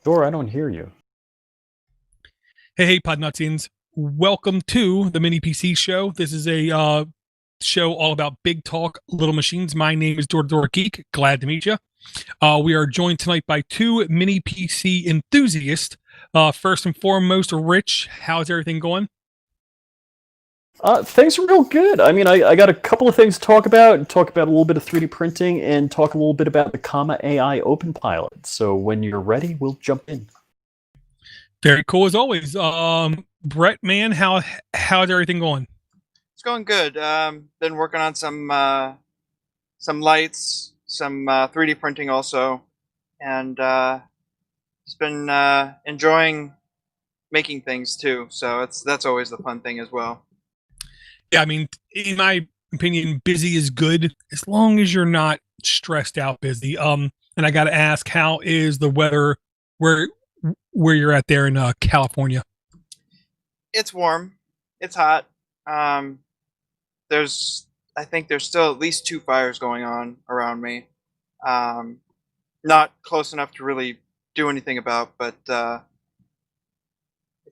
Sure, I don't hear you. Hey, Podnutsians. Welcome to the Mini PC Show. This is a show all about big talk, little machines. My name is Door Geek. Glad to meet you. We are joined tonight by two Mini PC enthusiasts. First and foremost, Rich, how's everything going? Things are real good. I mean, I got a couple of things to talk about. Talk about a little bit of 3D printing and talk a little bit about the Comma AI Open Pilot. So when you're ready, we'll jump in. Very cool as always. Brett, man, how's everything going? It's going good. Been working on some lights, some 3D printing also, and just been enjoying making things too. So that's always the fun thing as well. Yeah, I mean, in my opinion, busy is good as long as you're not stressed out busy. And I got to ask, how is the weather where you're at there in California? It's warm. It's hot. I think there's still at least 2 fires going on around me. Not close enough to really do anything about, but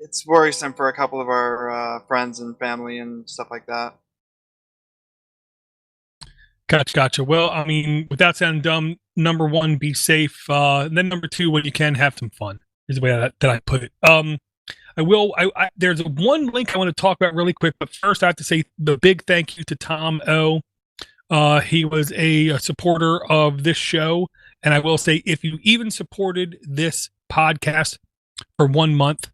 it's worrisome for a couple of our friends and family and stuff like that. Gotcha. Well, I mean, without sounding dumb, number one, be safe. And then number two, when you can, have some fun. Is the way that I put it. There's one link I want to talk about really quick, but first I have to say the big thank you to Tom O. He was a supporter of this show, and I will say, if you even supported this podcast for 1 month,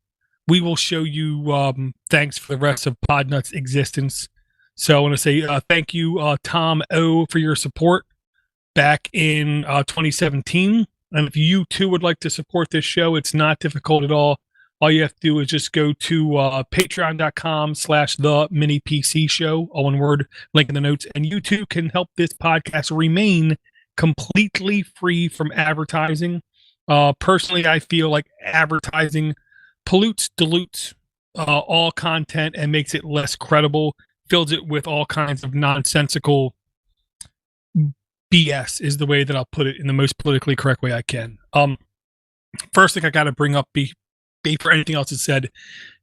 we will show you thanks for the rest of Podnutz' existence. So I want to say thank you, Tom O, for your support back in 2017. And if you too would like to support this show, it's not difficult at all. All you have to do is just go to patreon.com/the mini PC show, all one word, link in the notes. And you too can help this podcast remain completely free from advertising. Personally, I feel like advertising pollutes, dilutes all content and makes it less credible, fills it with all kinds of nonsensical BS is the way that I'll put it in the most politically correct way I can. First thing I got to bring up before anything else is said,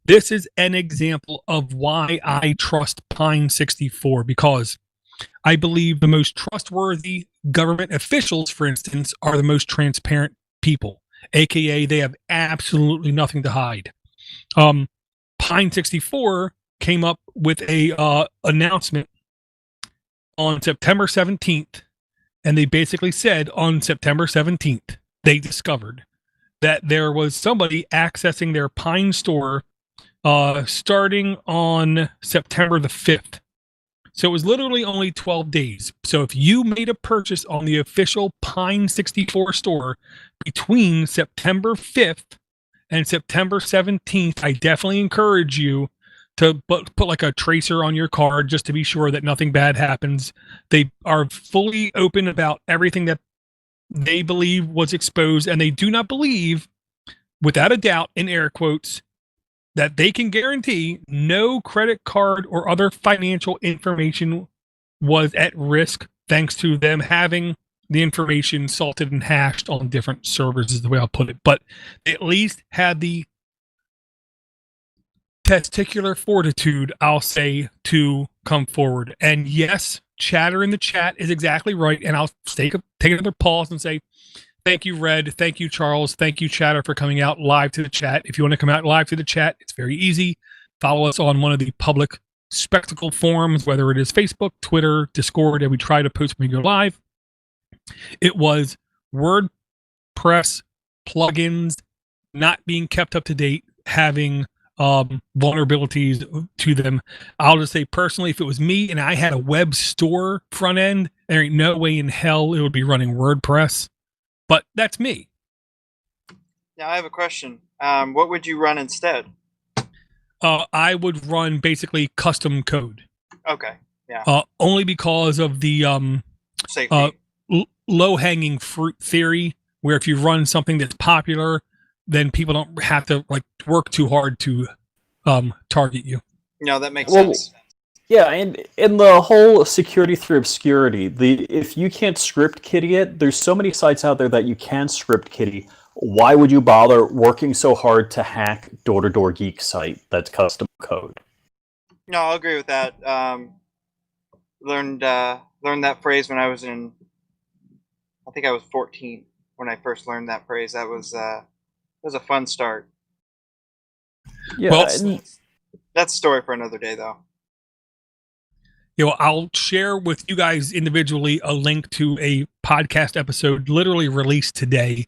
this is an example of why I trust Pine 64, because I believe the most trustworthy government officials, for instance, are the most transparent people, aka they have absolutely nothing to hide. Pine 64 came up with a announcement on September 17th, and they basically said on September 17th they discovered that there was somebody accessing their Pine store starting on September the 5th. So it was literally only 12 days. So if you made a purchase on the official Pine 64 store between September 5th and September 17th, I definitely encourage you to put like a tracer on your card just to be sure that nothing bad happens. They are fully open about everything that they believe was exposed, and they do not believe, without a doubt, in air quotes, that they can guarantee no credit card or other financial information was at risk, thanks to them having the information salted and hashed on different servers, is the way I'll put it. But they at least had the testicular fortitude, I'll say, to come forward. And yes, chatter in the chat is exactly right. And I'll take another pause and say, thank you, Red. Thank you, Charles. Thank you, chatter, for coming out live to the chat. If you want to come out live to the chat, it's very easy. Follow us on one of the public spectacle forums, whether it is Facebook, Twitter, Discord, and we try to post when we go live. It was WordPress plugins not being kept up to date, having vulnerabilities to them. I'll just say personally, if it was me and I had a web store front end, there ain't no way in hell it would be running WordPress. But that's me. Now I have a question. What would you run instead? I would run basically custom code. Okay. Yeah. Only because of the safety. Low-hanging fruit theory, where if you run something that's popular, then people don't have to like work too hard to target you. No, that makes sense. Yeah, and the whole security through obscurity, if you can't script kiddie it, there's so many sites out there that you can script kiddie. why would you bother working so hard to hack Door-to-Door Geek site that's custom code? No, I'll agree with that. Learned that phrase when I was I think I was 14 when I first learned that phrase. That was a fun start. Yeah, Well, That's a story for another day, though. I'll share with you guys individually a link to a podcast episode literally released today,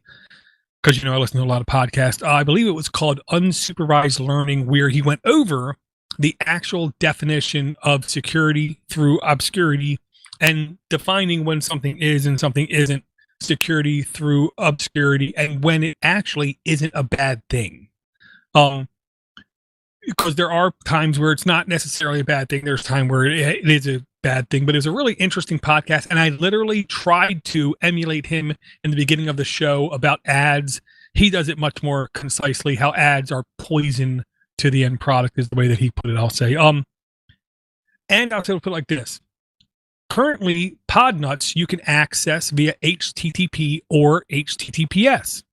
because I listen to a lot of podcasts. I believe it was called Unsupervised Learning, where he went over the actual definition of security through obscurity and defining when something is and something isn't security through obscurity, and when it actually isn't a bad thing. Because there are times where it's not necessarily a bad thing. There's time where it is a bad thing, but it's a really interesting podcast. And I literally tried to emulate him in the beginning of the show about ads. He does it much more concisely, how ads are poison to the end product is the way that he put it, I'll say. And I'll put it like this. Currently, Podnutz you can access via HTTP or HTTPS.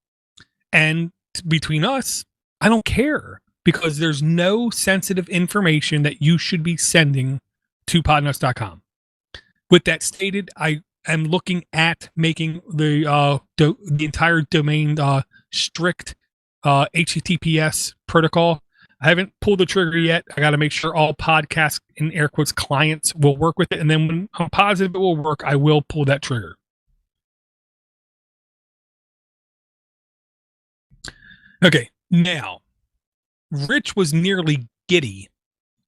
And between us, I don't care, because there's no sensitive information that you should be sending to podnutz.com. With that stated, I am looking at making the entire domain strict HTTPS protocol. I haven't pulled the trigger yet. I got to make sure all podcast, in air quotes, clients will work with it. And then when I'm positive it will work, I will pull that trigger. Okay, now, Rich was nearly giddy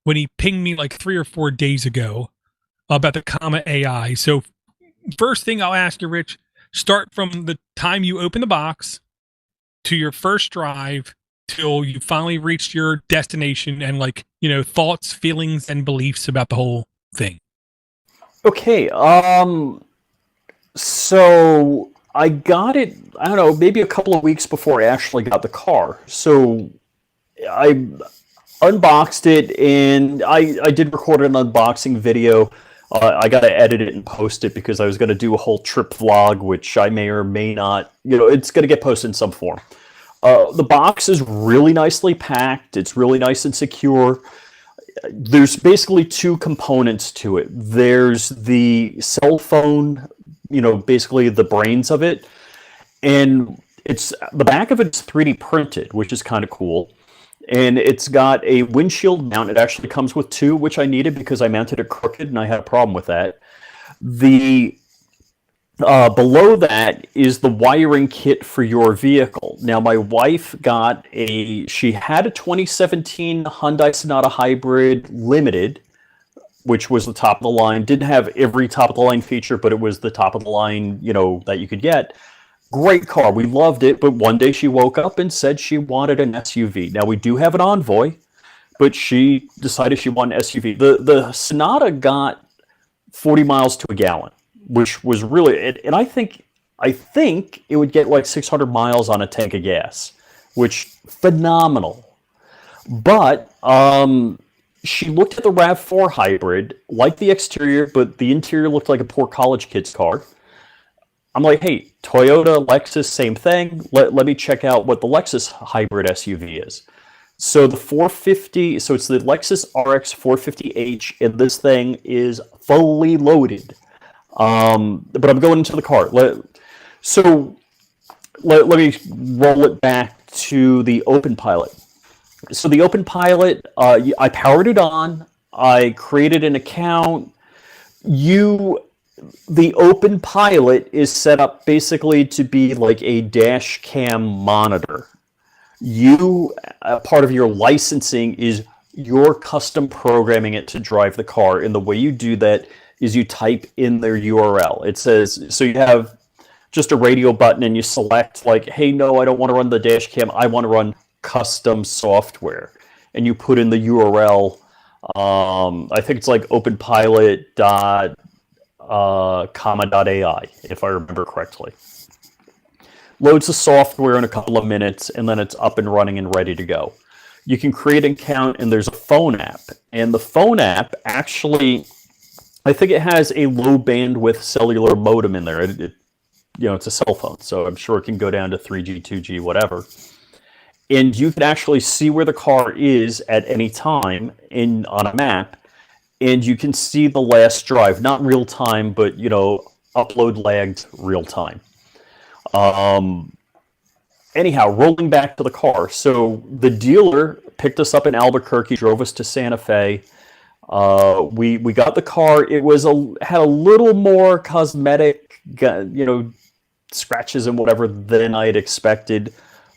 when he pinged me like 3 or 4 days ago about the Comma AI. So first thing I'll ask you, Rich, start from the time you open the box to your first drive till you finally reached your destination, and thoughts, feelings, and beliefs about the whole thing. Okay, so I got it, I don't know, maybe a couple of weeks before I actually got the car. So I unboxed it, and I did record an unboxing video. I got to edit it and post it because I was going to do a whole trip vlog, which I may or may not, it's going to get posted in some form. The box is really nicely packed. It's really nice and secure. There's basically 2 components to it. There's the cell phone, basically the brains of it. And the back of it's 3D printed, which is kind of cool. And it's got a windshield mount. It actually comes with 2, which I needed because I mounted it crooked and I had a problem with that. Below that is the wiring kit for your vehicle. Now, my wife she had a 2017 Hyundai Sonata Hybrid Limited, which was the top of the line. Didn't have every top of the line feature, but it was the top of the line, that you could get. Great car. We loved it, but one day she woke up and said she wanted an SUV. Now, we do have an Envoy, but she decided she wanted an SUV. The Sonata got 40 miles to a gallon, which was really, and I think it would get like 600 miles on a tank of gas, which phenomenal. But she looked at the RAV4 hybrid, liked the exterior, but the interior looked like a poor college kid's car. I'm like, hey, Toyota, Lexus, same thing. Let me check out what the Lexus hybrid SUV is. So the 450, so it's the Lexus RX 450h, and this thing is fully loaded. But I'm going into the car. Let me roll it back to the Open Pilot. So the Open Pilot, I powered it on. I created an account. The Open Pilot is set up basically to be like a dash cam monitor. Part of your licensing is you're custom programming it to drive the car, and the way you do that is you type in their URL. It says, so you have just a radio button and you select like, hey, no, I don't want to run the dash cam. I want to run custom software. And you put in the URL. I think it's like openpilot.comma.ai, if I remember correctly. Loads the software in a couple of minutes, and then it's up and running and ready to go. You can create an account, and there's a phone app. And the phone app actually, I think it has a low bandwidth cellular modem in there. It it's a cell phone, so I'm sure it can go down to 3G, 2G, whatever. And you can actually see where the car is at any time on a map, and you can see the last drive, not real time, but upload lagged real time. Anyhow, rolling back to the car. So the dealer picked us up in Albuquerque, drove us to Santa Fe. We got the car. It had a little more cosmetic, scratches and whatever than I had expected.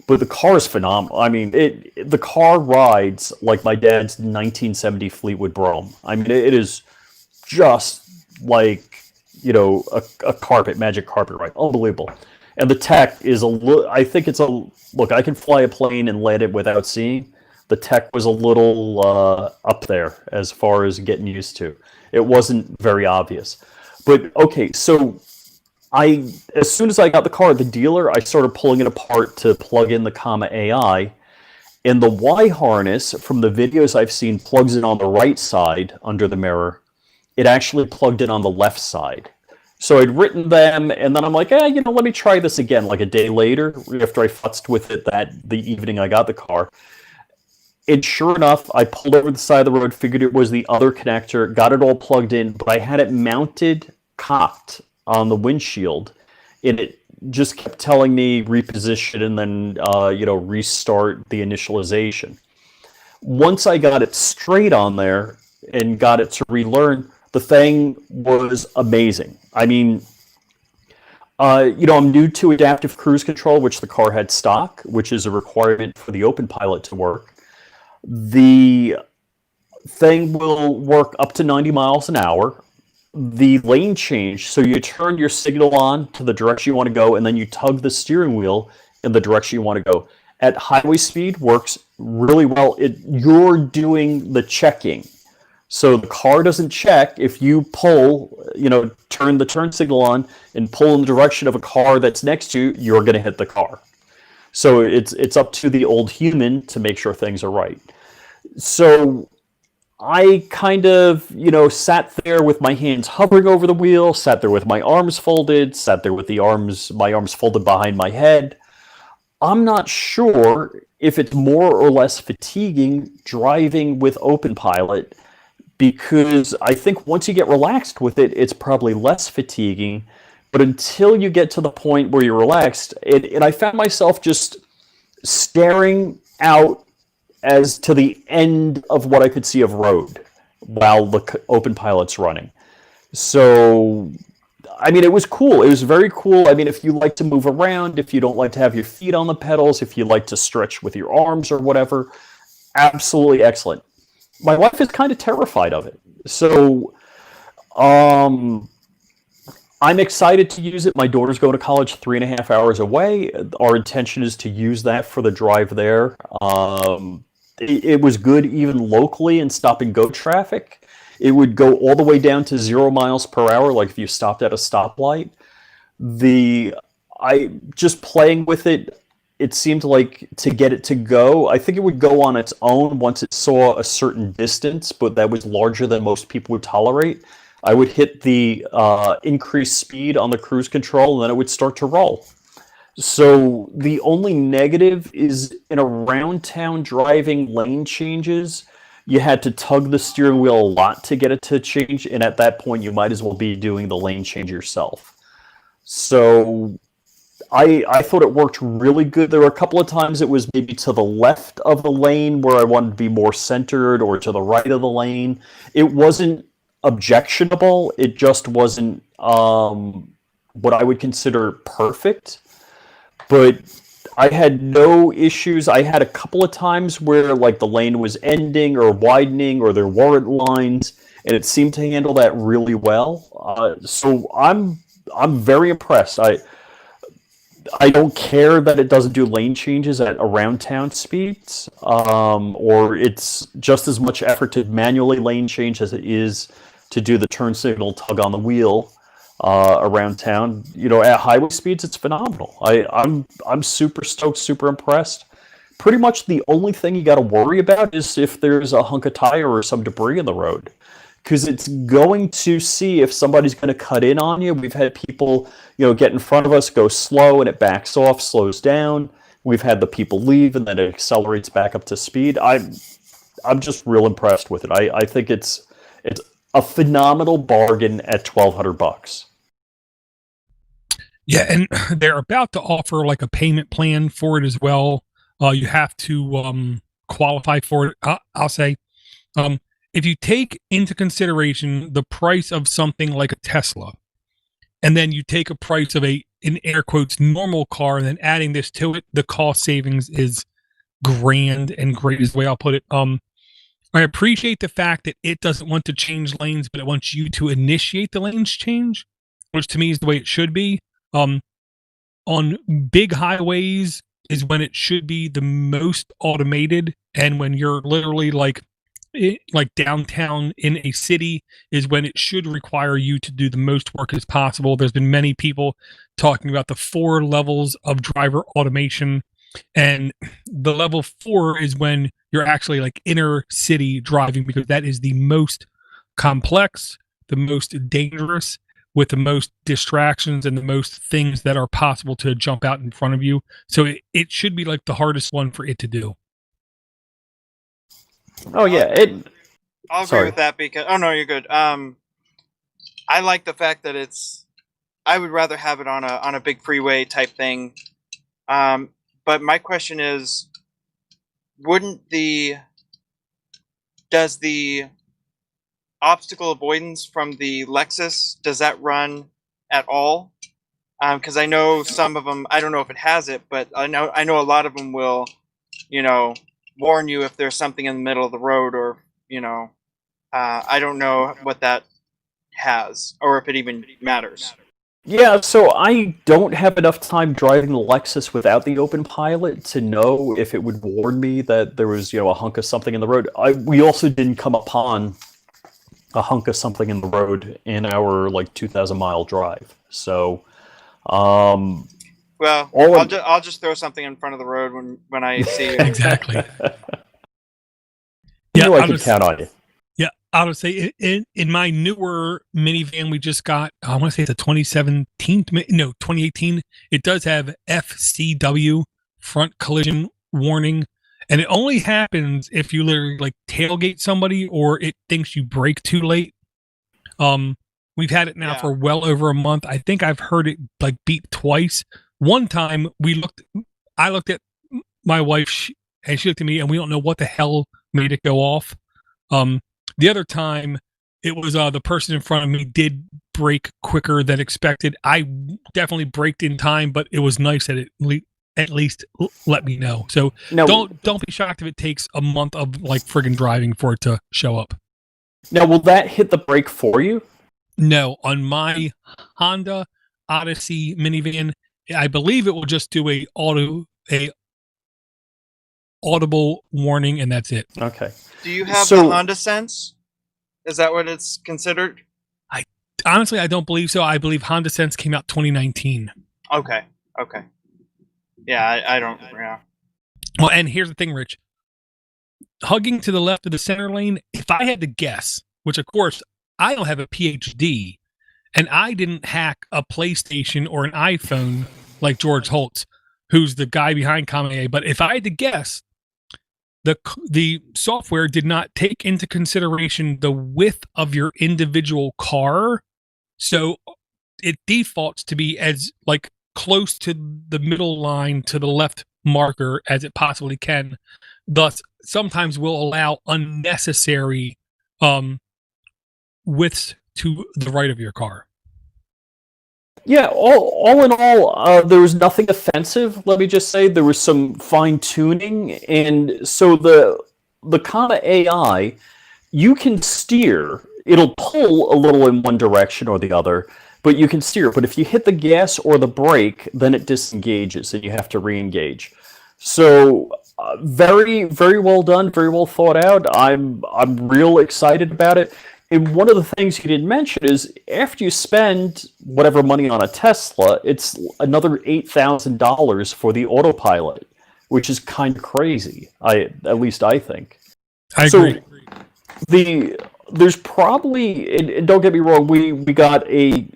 But the car is phenomenal. I mean, the car rides like my dad's 1970 Fleetwood Brougham. I mean, it is just like, a magic carpet ride. Unbelievable. And the tech is I think look, I can fly a plane and land it without seeing. The tech was a little up there as far as getting used to. It wasn't very obvious. But, okay, so as soon as I got the car at the dealer, I started pulling it apart to plug in the Comma AI, and the Y harness from the videos I've seen plugs in on the right side under the mirror. It actually plugged in on the left side. So I'd written them, and then I'm like, let me try this again, like a day later, after I futzed with it the evening I got the car. And sure enough, I pulled over the side of the road, figured it was the other connector, got it all plugged in, but I had it mounted, cocked on the windshield, and it just kept telling me reposition and then restart the initialization. Once I got it straight on there and got it to relearn, the thing was amazing. I mean, I'm new to adaptive cruise control, which the car had stock, which is a requirement for the Open Pilot to work. The thing will work up to 90 miles an hour. The lane change, so you turn your signal on to the direction you want to go, and then you tug the steering wheel in the direction you want to go. At highway speed, works really well. You're doing the checking. So the car doesn't check. If you pull, turn the turn signal on and pull in the direction of a car that's next to you, you're going to hit the car. So it's up to the old human to make sure things are right. So I kind of, sat there with my hands hovering over the wheel, sat there with my arms folded, sat there with my arms folded behind my head. I'm not sure if it's more or less fatiguing driving with Open Pilot, because I think once you get relaxed with it, it's probably less fatiguing. But until you get to the point where you're relaxed, and I found myself just staring out as to the end of what I could see of road while the Open Pilot's running. So, I mean, it was cool. It was very cool. I mean, if you like to move around, if you don't like to have your feet on the pedals, if you like to stretch with your arms or whatever, absolutely excellent. My wife is kind of terrified of it. So, I'm excited to use it. My daughter's going to college 3.5 hours away. Our intention is to use that for the drive there. It was good even locally in stop-and-go traffic. It would go all the way down to 0 miles per hour, like if you stopped at a stoplight. Just playing with it, it seemed like to get it to go, I think it would go on its own once it saw a certain distance, but that was larger than most people would tolerate. I would hit the increased speed on the cruise control, and then it would start to roll. So the only negative is in around town driving lane changes, you had to tug the steering wheel a lot to get it to change, and at that point you might as well be doing the lane change yourself. So I thought it worked really good. There were a couple of times it was maybe to the left of the lane where I wanted to be more centered, or to the right of the lane. It wasn't objectionable. It just wasn't what I would consider perfect. But I had no issues. I had a couple of times where like the lane was ending or widening, or there weren't lines, and it seemed to handle that really well. So I'm very impressed. I don't care that it doesn't do lane changes at around town speeds, or it's just as much effort to manually lane change as it is to do the turn signal tug on the wheel around town. At highway speeds, it's phenomenal. I'm super stoked, super impressed. Pretty much the only thing you got to worry about is if there's a hunk of tire or some debris in the road, because it's going to see if somebody's going to cut in on you. We've had people, get in front of us, go slow, and it backs off, slows down. We've had the people leave, and then it accelerates back up to speed. I'm just real impressed with it. I think it's a phenomenal bargain at $1,200. Yeah, and they're about to offer like a payment plan for it as well. You have to qualify for it. I'll say, if you take into consideration the price of something like a Tesla, and then you take a price of in air quotes, normal car, and then adding this to it, the cost savings is grand and great is the way I'll put it. I appreciate the fact that it doesn't want to change lanes, but it wants you to initiate the lanes change, which to me is the way it should be. On big highways is when it should be the most automated, and when you're literally like downtown in a city is when it should require you to do the most work as possible. There's been many people talking about the 4 levels of driver automation, and the level 4 is when you're actually like inner city driving, because that is the most complex, the most dangerous, with the most distractions and the most things that are possible to jump out in front of you. So it should be like the hardest one for it to do. Oh yeah, I'll agree with that because no, you're good. I like the fact that I would rather have it on a big freeway type thing. But my question is, does the obstacle avoidance from the Lexus, does that run at all? Because I know some of them, I don't know if it has it, but I know a lot of them will, warn you if there's something in the middle of the road, or I don't know what that has, or if it even matters. Yeah, so I don't have enough time driving the Lexus without the open pilot to know if it would warn me that there was, a hunk of something in the road. We also didn't come upon a hunk of something in the road in our 2,000-mile drive. So, well, I'll just throw something in front of the road when I see it. Exactly. I can count on you. Yeah, I would say in my newer minivan we just got, I want to say it's a 2018. It does have FCW, front collision warning, and it only happens if you literally tailgate somebody or it thinks you brake too late. We've had it now for well over a month. I think I've heard it beep twice. One time I looked at my wife and she looked at me, and we don't know what the hell made it go off. The other time, it was the person in front of me did brake quicker than expected. I definitely braked in time, but it was nice that it at least let me know. So don't be shocked if it takes a month of friggin' driving for it to show up. Now, will that hit the brake for you? No, on my Honda Odyssey minivan, I believe it will just do a audible warning, and that's it. Okay. Do you have the Honda Sense? Is that what it's considered? Honestly, I don't believe so. I believe Honda Sense came out 2019. Okay. Yeah, I don't. Yeah. Well, and here's the thing, Rich. Hugging to the left of the center lane, if I had to guess, which of course I don't have a PhD, and I didn't hack a PlayStation or an iPhone like George Holtz, who's the guy behind Kame, but if I had to guess, the software did not take into consideration the width of your individual car, so it defaults to be as close to the middle line to the left marker as it possibly can. Thus, sometimes will allow unnecessary widths to the right of your car. Yeah, all in all, there was nothing offensive. Let me just say there was some fine tuning, and so the Kama AI, you can steer. It'll pull a little in one direction or the other, but you can steer. But if you hit the gas or the brake, then it disengages, and you have to re-engage. So very, very well done, very well thought out. I'm real excited about it. And one of the things you didn't mention is after you spend whatever money on a Tesla, it's another $8,000 for the autopilot, which is kind of crazy. At least I think. I agree. there's probably, and don't get me wrong, we got a,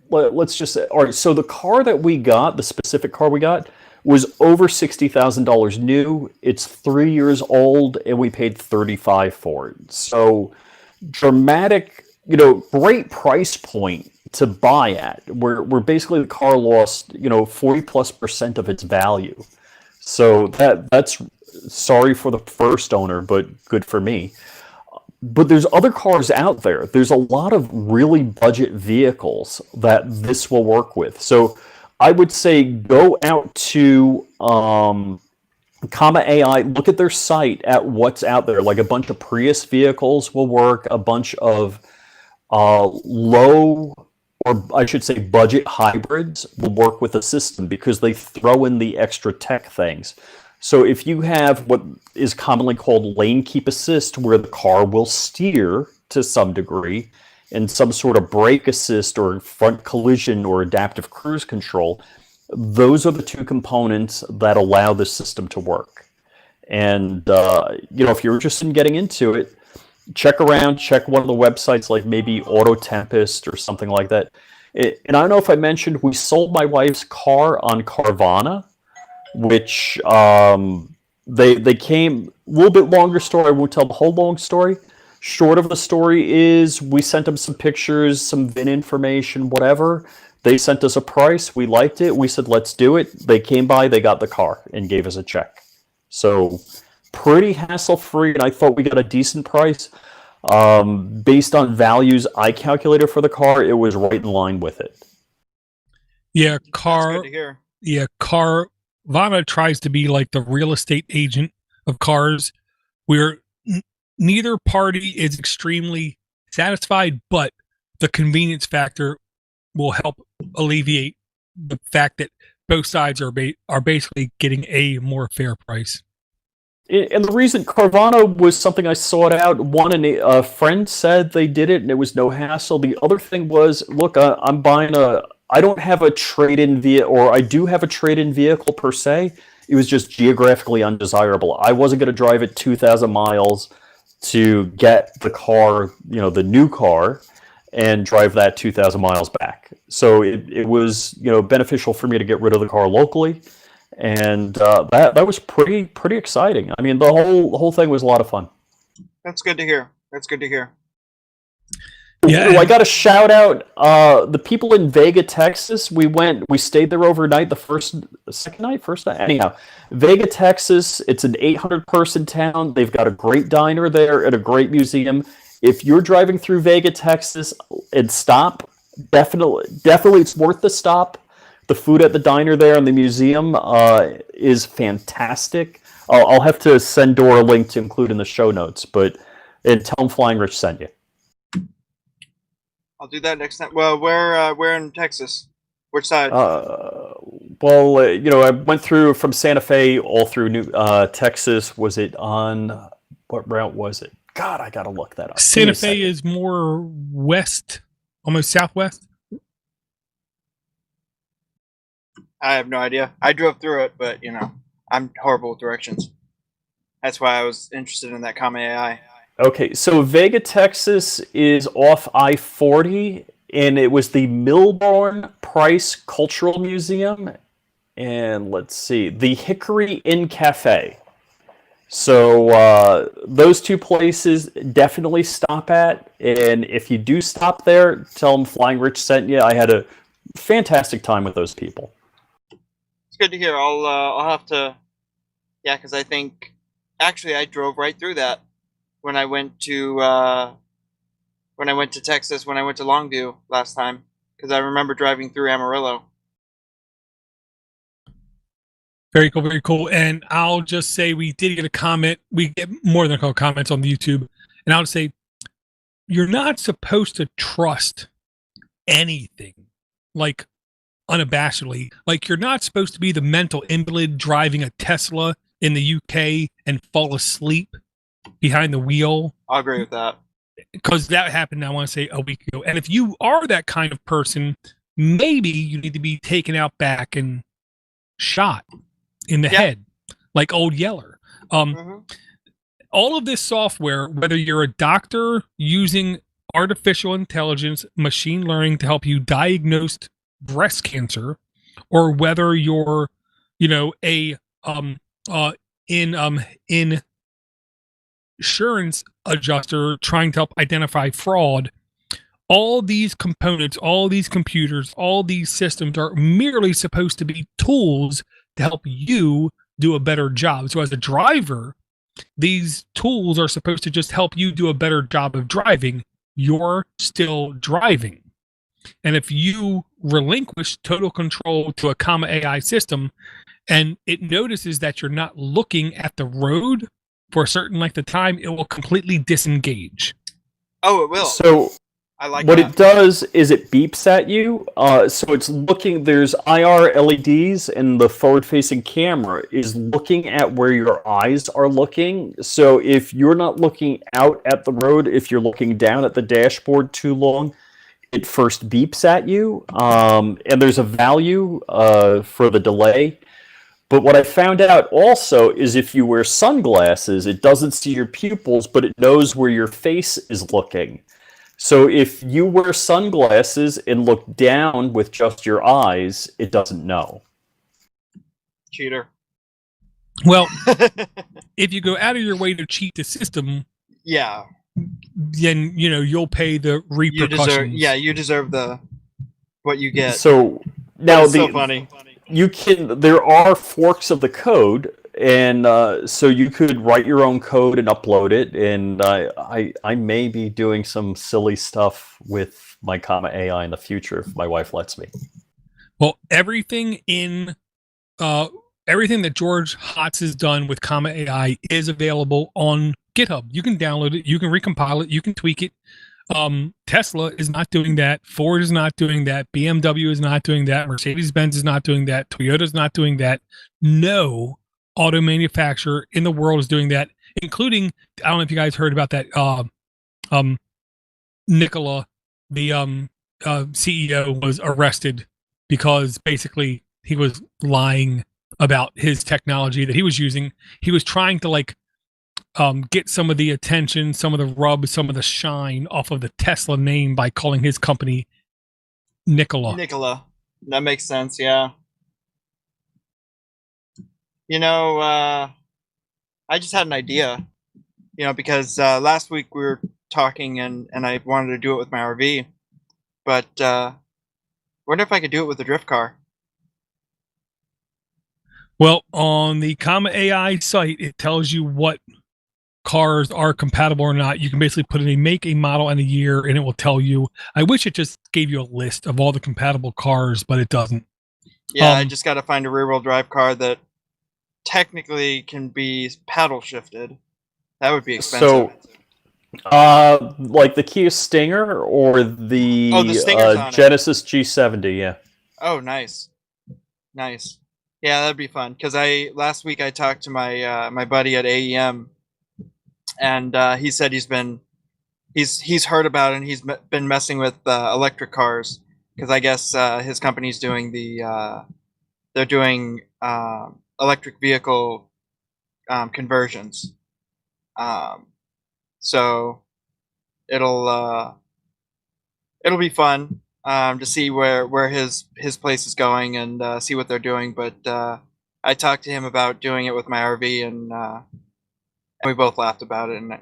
let's just say, all right, so the car that we got, the specific car we got, was over $60,000 new. It's 3 years old, and we paid 35 for it. So dramatic, great price point to buy at. Where basically the car lost, 40+% of its value. So that's sorry for the first owner, but good for me. But there's other cars out there. There's a lot of really budget vehicles that this will work with. So I would say go out to Comma AI, look at their site at what's out there. Like a bunch of Prius vehicles will work, a bunch of low, or I should say budget hybrids will work with the system because they throw in the extra tech things. So if you have what is commonly called lane keep assist, where the car will steer to some degree, and some sort of brake assist or front collision or adaptive cruise control, those are the two components that allow the system to work. And, if you're interested in getting into it, check around, check one of the websites like maybe Auto Tempest or something like that. And I don't know if I mentioned, we sold my wife's car on Carvana, which they came, a little bit longer story, I won't tell the whole long story. Short of the story is we sent them some pictures, some VIN information, whatever. They sent us a price. We liked it. We said, let's do it. They came by, they got the car and gave us a check. So pretty hassle-free, and I thought we got a decent price. Based on values I calculated for the car, it was right in line with it. Yeah, That's good to hear. Carvana tries to be like the real estate agent of cars, where neither party is extremely satisfied, but the convenience factor will help alleviate the fact that both sides are basically getting a more fair price. And the reason Carvana was something I sought out, one, a friend said they did it and it was no hassle. The other thing was, look, I'm buying I don't have a trade-in vehicle, or I do have a trade-in vehicle per se. It was just geographically undesirable. I wasn't going to drive it 2,000 miles to get the car, the new car, and drive that 2,000 miles back. So it was, beneficial for me to get rid of the car locally. And that was pretty exciting. I mean, the whole thing was a lot of fun. That's good to hear. That's good to hear. Yeah, Ooh, I got to shout out the people in Vega, Texas. We stayed there overnight. Second night. Anyhow, Vega, Texas. It's an 800-person town. They've got a great diner there and a great museum. If you're driving through Vega, Texas, and stop, definitely, it's worth the stop. The food at the diner there and the museum is fantastic. I'll have to send Dora a link to include in the show notes, and tell them Flying Rich sent you. I'll do that next time. Well, where in Texas? Which side? I went through from Santa Fe all through Texas. Was it on, what route was it? God, I gotta look that up. Santa Fe is more west, almost southwest. I have no idea. I drove through it, but I'm horrible with directions. That's why I was interested in that Comma AI. Okay, so Vega, Texas is off I-40, and it was the Milburn Price Cultural Museum, and let's see, the Hickory Inn Cafe. So those two places definitely stop at, and if you do stop there, tell them Flying Rich sent you. I had a fantastic time with those people. It's good to hear. I'll have to, because I think actually I drove right through that when I went to Texas, when I went to Longview last time, because I remember driving through Amarillo. Very cool, very cool. And I'll just say we did get a comment. We get more than a couple comments on the YouTube. And I'll say, you're not supposed to trust anything, like unabashedly. Like, you're not supposed to be the mental invalid driving a Tesla in the UK and fall asleep behind the wheel. I'll agree with that. Because that happened, I want to say, a week ago. And if you are that kind of person, maybe you need to be taken out back and shot in the head, like old Yeller. all of this software, whether you're a doctor using artificial intelligence, machine learning to help you diagnose breast cancer, or whether you're, a in insurance adjuster trying to help identify fraud, all these components, all these computers, all these systems are merely supposed to be tools to help you do a better job. So as a driver, these tools are supposed to just help you do a better job of driving. You're still driving. And if you relinquish total control to a comma AI system and it notices that you're not looking at the road for a certain length of time, it will completely disengage. Oh, it will. So I like what that. it does is it beeps at you. So it's looking, there's IR LEDs, and the forward-facing camera is looking at where your eyes are looking. So if you're not looking out at the road, if you're looking down at the dashboard too long, it first beeps at you. And there's a value for the delay. But what I found out also is if you wear sunglasses, it doesn't see your pupils, but it knows where your face is looking. So if you wear sunglasses and look down with just your eyes, it doesn't know. Cheater. Well, if you go out of your way to cheat the system, yeah, then you'll pay the repercussions. You deserve what you get. So now so funny. There are forks of the code, and so you could write your own code and upload it. And I may be doing some silly stuff with my comma AI in the future if my wife lets me. Well, everything that George Hotz has done with comma AI is available on GitHub. You can download it, you can recompile it, you can tweak it. Tesla is not doing that. Ford is not doing that. BMW is not doing that. Mercedes-Benz is not doing that. Toyota is not doing that. No auto manufacturer in the world is doing that, including, I don't know if you guys heard about that. Nikola, the CEO, was arrested because basically he was lying about his technology that he was using. He was trying to get some of the attention, some of the rub, some of the shine off of the Tesla name by calling his company Nikola. Nikola. That makes sense, yeah. I just had an idea, because last week we were talking and I wanted to do it with my RV, but wonder if I could do it with a drift car. Well, on the comma AI site, it tells you what cars are compatible or not. You can basically put in a make, a model, and a year, and it will tell you. I wish it just gave you a list of all the compatible cars, but it doesn't. Yeah, I just got to find a rear-wheel drive car that technically can be paddle shifted. That would be expensive. So, like the Kia Stinger or the Genesis G70, yeah. Oh, nice. Yeah, that'd be fun. Because last week I talked to my buddy at AEM, and he said he's heard about it and he's been messing with electric cars because I guess his company's doing they're doing electric vehicle conversions. So it'll be fun to see where his place is going and see what they're doing. But I talked to him about doing it with my RV, and we both laughed about it. And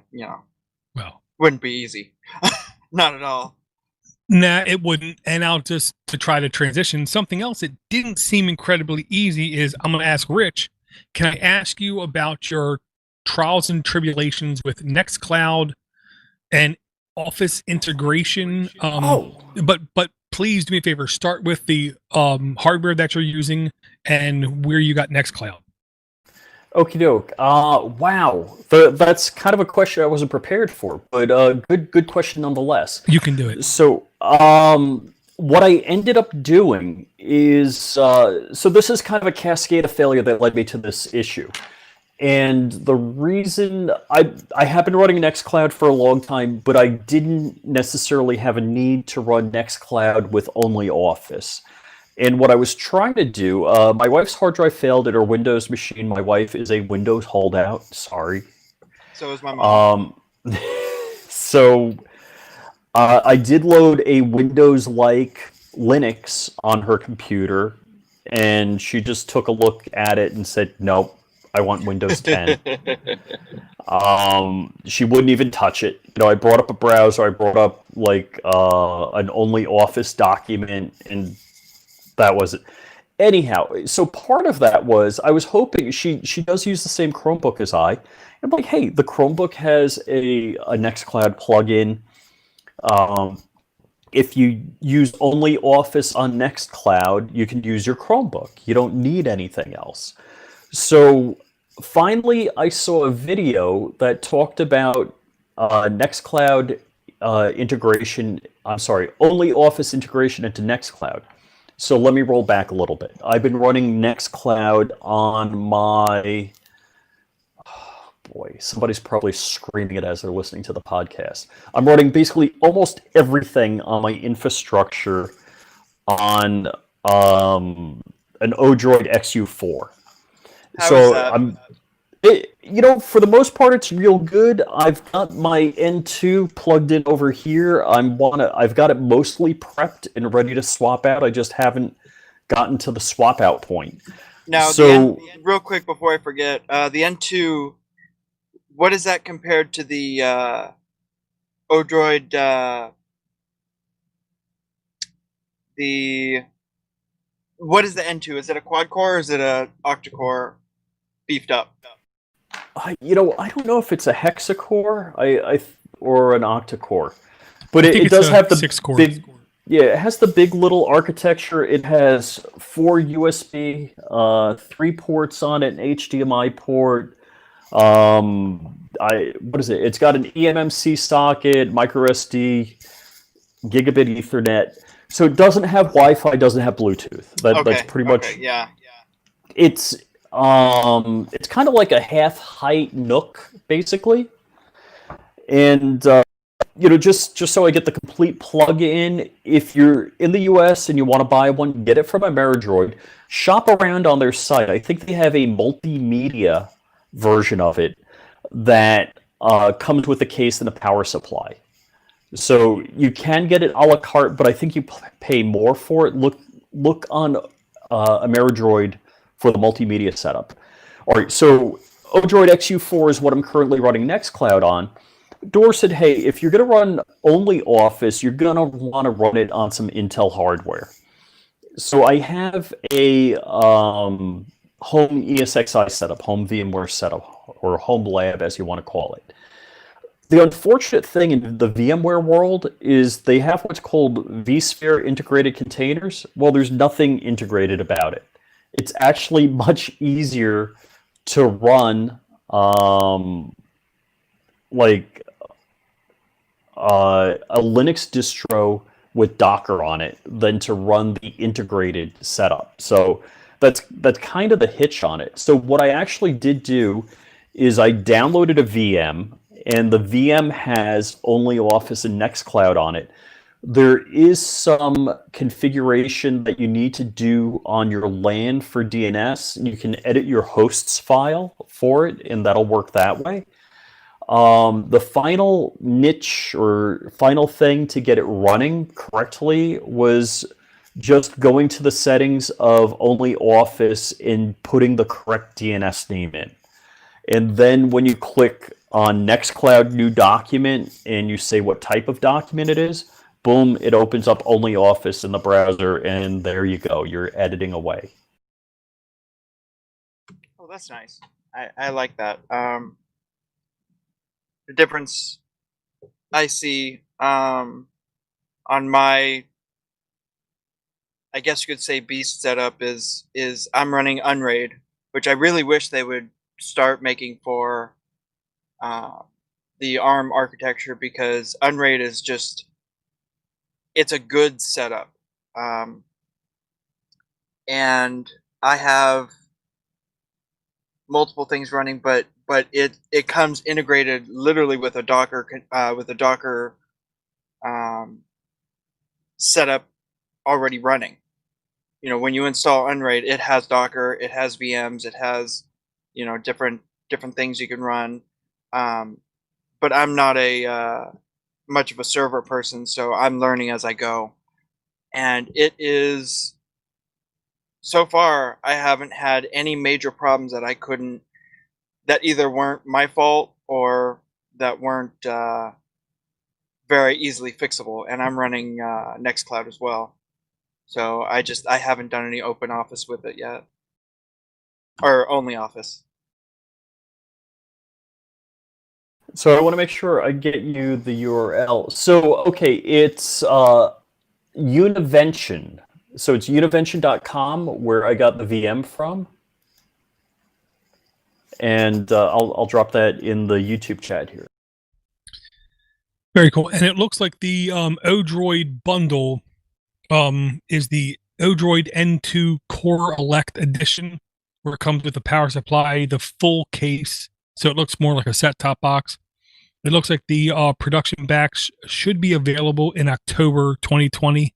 well, wouldn't be easy, not at all. Nah, it wouldn't. And I'll just to try to transition something else that didn't seem incredibly easy is I'm going to ask Rich. Can I ask you about your trials and tribulations with Nextcloud and Office integration? But please do me a favor. Start with the hardware that you're using and where you got Nextcloud. Okie doke. Wow. That's kind of a question I wasn't prepared for, but good question nonetheless. You can do it. So, what I ended up doing is, so this is kind of a cascade of failure that led me to this issue. And the reason I have been running Nextcloud for a long time, but I didn't necessarily have a need to run Nextcloud with only Office. And what I was trying to do, my wife's hard drive failed at her Windows machine. My wife is a Windows holdout. Sorry. So is my mom. So I did load a Windows-like Linux on her computer, and she just took a look at it and said, "Nope, I want Windows 10." She wouldn't even touch it. I brought up a browser. I brought up like an only Office document, and that was it. Anyhow, so part of that was I was hoping she does use the same Chromebook as I. I'm like, hey, the Chromebook has a Nextcloud plugin. If you use only Office on Nextcloud, you can use your Chromebook. You don't need anything else. So finally, I saw a video that talked about Nextcloud integration. I'm sorry, only Office integration into Nextcloud. So let me roll back a little bit. I've been running Nextcloud on my... Boy, somebody's probably screaming it as they're listening to the podcast. I'm running basically almost everything on my infrastructure on an o-droid XU4. How So is that? for the most part, it's real good. I've got my N2 plugged in over here. I've got it mostly prepped and ready to swap out. I just haven't gotten to the swap out point. Now, So real quick before I forget, the N2, what is that compared to the o-droid? What is the N2? Is it a quad core or is it a octa-core beefed up? I don't know if it's a hexacore or an octa-core, but it does have the 6-core. big. Yeah, it has the big little architecture. It has 4 USB, 3 ports on it, an HDMI port. What is it? It's got an eMMC socket, micro SD, gigabit Ethernet. So it doesn't have Wi-Fi, doesn't have Bluetooth. That's pretty much. Yeah. It's kind of like a half-height Nook, basically. And just so I get the complete plug-in, if you're in the U.S. and you want to buy one, get it from Ameridroid. Shop around on their site. I think they have a multimedia version of it that comes with a case and a power supply. So you can get it a la carte, but I think you pay more for it. Look on Ameridroid for the multimedia setup. All right, so o-droid XU4 is what I'm currently running Nextcloud on. Door said, hey, if you're going to run only Office, you're going to want to run it on some Intel hardware. So I have a home ESXi setup, home VMware setup, or home lab, as you want to call it. The unfortunate thing in the VMware world is they have what's called vSphere integrated containers. Well, there's nothing integrated about it. It's actually much easier to run like a Linux distro with Docker on it than to run the integrated setup. So that's kind of the hitch on it. So what I actually did do is I downloaded a VM, and the VM has only Office and Nextcloud on it. There is some configuration that you need to do on your LAN for DNS. You can edit your hosts file for it, and that'll work that way. The final niche or final thing to get it running correctly was just going to the settings of only Office and putting the correct DNS name in. And then when you click on Nextcloud new document and you say what type of document it is, boom, it opens up only Office in the browser, and there you go. You're editing away. Oh, that's nice. I like that. The difference I see on my, I guess you could say, beast setup is I'm running Unraid, which I really wish they would start making for the ARM architecture, because Unraid is just, it's a good setup. And I have multiple things running, but it comes integrated literally with a Docker setup already running. When you install Unraid, it has Docker, it has VMs, it has different things you can run. But I'm not a much of a server person, so I'm learning as I go. And it is, so far, I haven't had any major problems that either weren't my fault or that weren't very easily fixable. And I'm running Nextcloud as well. So I haven't done any open office with it yet. Or only office. So I want to make sure I get you the URL. So, okay, it's Univention. So it's univention.com where I got the VM from. And I'll drop that in the YouTube chat here. Very cool. And it looks like the o-droid bundle is the o-droid N2 Core Elect Edition, where it comes with the power supply, the full case. So it looks more like a set-top box. It looks like the production batch should be available in October 2020.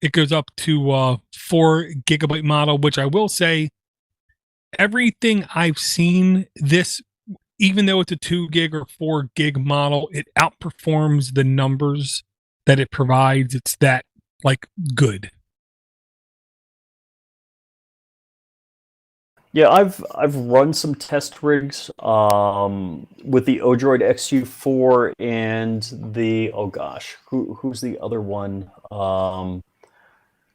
It goes up to 4 gigabyte model, which I will say, everything I've seen, this, even though it's a 2 gig or 4 gig model, it outperforms the numbers that it provides. It's that, like, good. Yeah, I've run some test rigs with the o-droid XU4 and the, oh gosh, who's the other one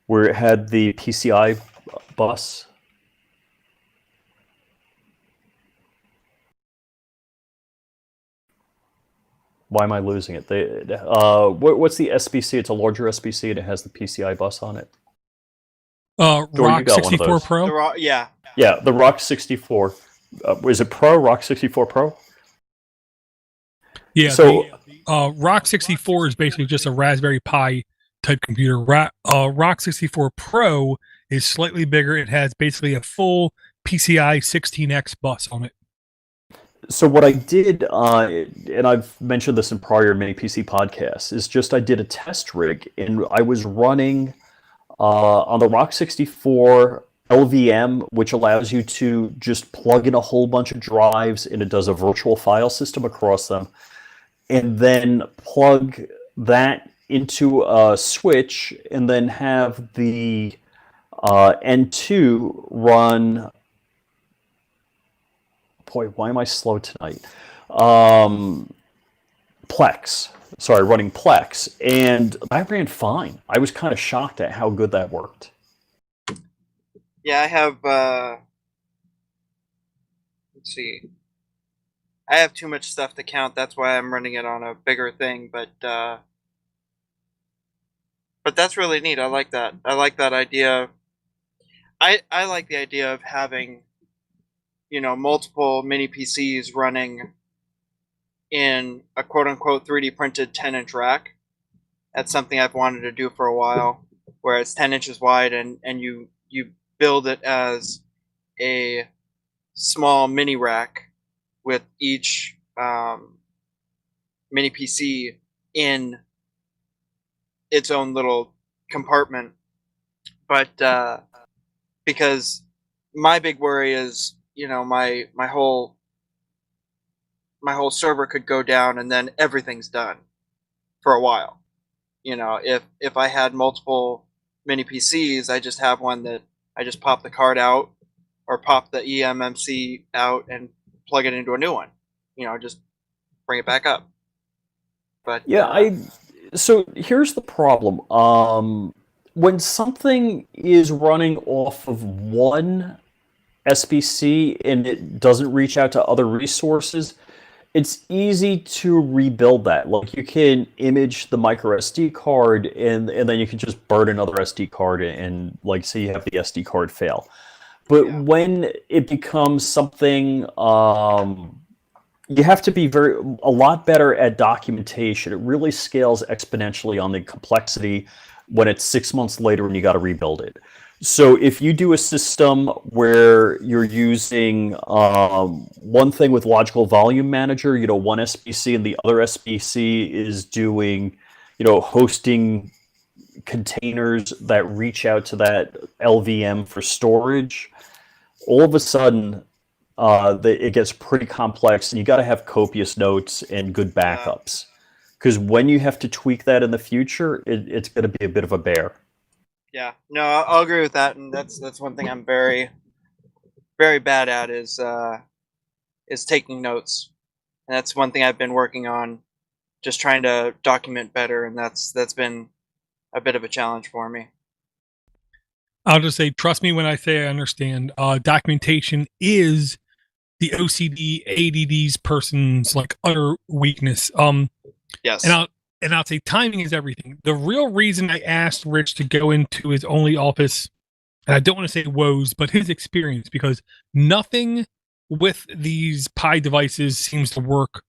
where it had the PCI bus? Why am I losing it? What's the SBC? It's a larger SBC and it has the PCI bus on it. Rock 64 Pro? Yeah. Yeah, the Rock 64. Is it Pro? Rock 64 Pro? Yeah, so the Rock 64 is basically just a Raspberry Pi type computer. Rock 64 Pro is slightly bigger. It has basically a full PCI 16X bus on it. So what I did, and I've mentioned this in prior mini PC podcasts, is just I did a test rig, and I was running on the Rock 64 LVM, which allows you to just plug in a whole bunch of drives, and it does a virtual file system across them, and then plug that into a switch, and then have the N2 run. Boy, why am I slow tonight? Plex. Sorry, running Plex. And I ran fine. I was kind of shocked at how good that worked. Yeah, I have, let's see. I have too much stuff to count. That's why I'm running it on a bigger thing. But that's really neat. I like that. I like that idea. I like the idea of having, multiple mini PCs running in a quote-unquote 3D printed 10-inch rack. That's something I've wanted to do for a while, where it's 10 inches wide and you build it as a small mini rack with each mini PC in its own little compartment. But because my big worry is, my whole server could go down and then everything's done for a while. If I had multiple mini PCs, I just have one that I just pop the card out or pop the eMMC out and plug it into a new one. Just bring it back up. But yeah, so here's the problem. When something is running off of one SBC and it doesn't reach out to other resources, it's easy to rebuild that. Like, you can image the micro SD card and then you can just burn another SD card and, like, say you have the SD card fail. But when it becomes something, you have to be a lot better at documentation. It really scales exponentially on the complexity when it's 6 months later and you got to rebuild it. So if you do a system where you're using one thing with logical volume manager, one SBC, and the other SBC is doing, hosting containers that reach out to that LVM for storage, all of a sudden it gets pretty complex, and you got to have copious notes and good backups. Because when you have to tweak that in the future, it's going to be a bit of a bear. Yeah, no, I'll agree with that, and that's one thing I'm very, very bad at is taking notes, and that's one thing I've been working on, just trying to document better, and that's been a bit of a challenge for me. I'll just say, trust me when I say I understand. Documentation is the OCD, ADD's person's like utter weakness. Yes. And I'll say timing is everything. The real reason I asked Rich to go into his only office, and I don't want to say woes, but his experience, because nothing with these Pi devices seems to work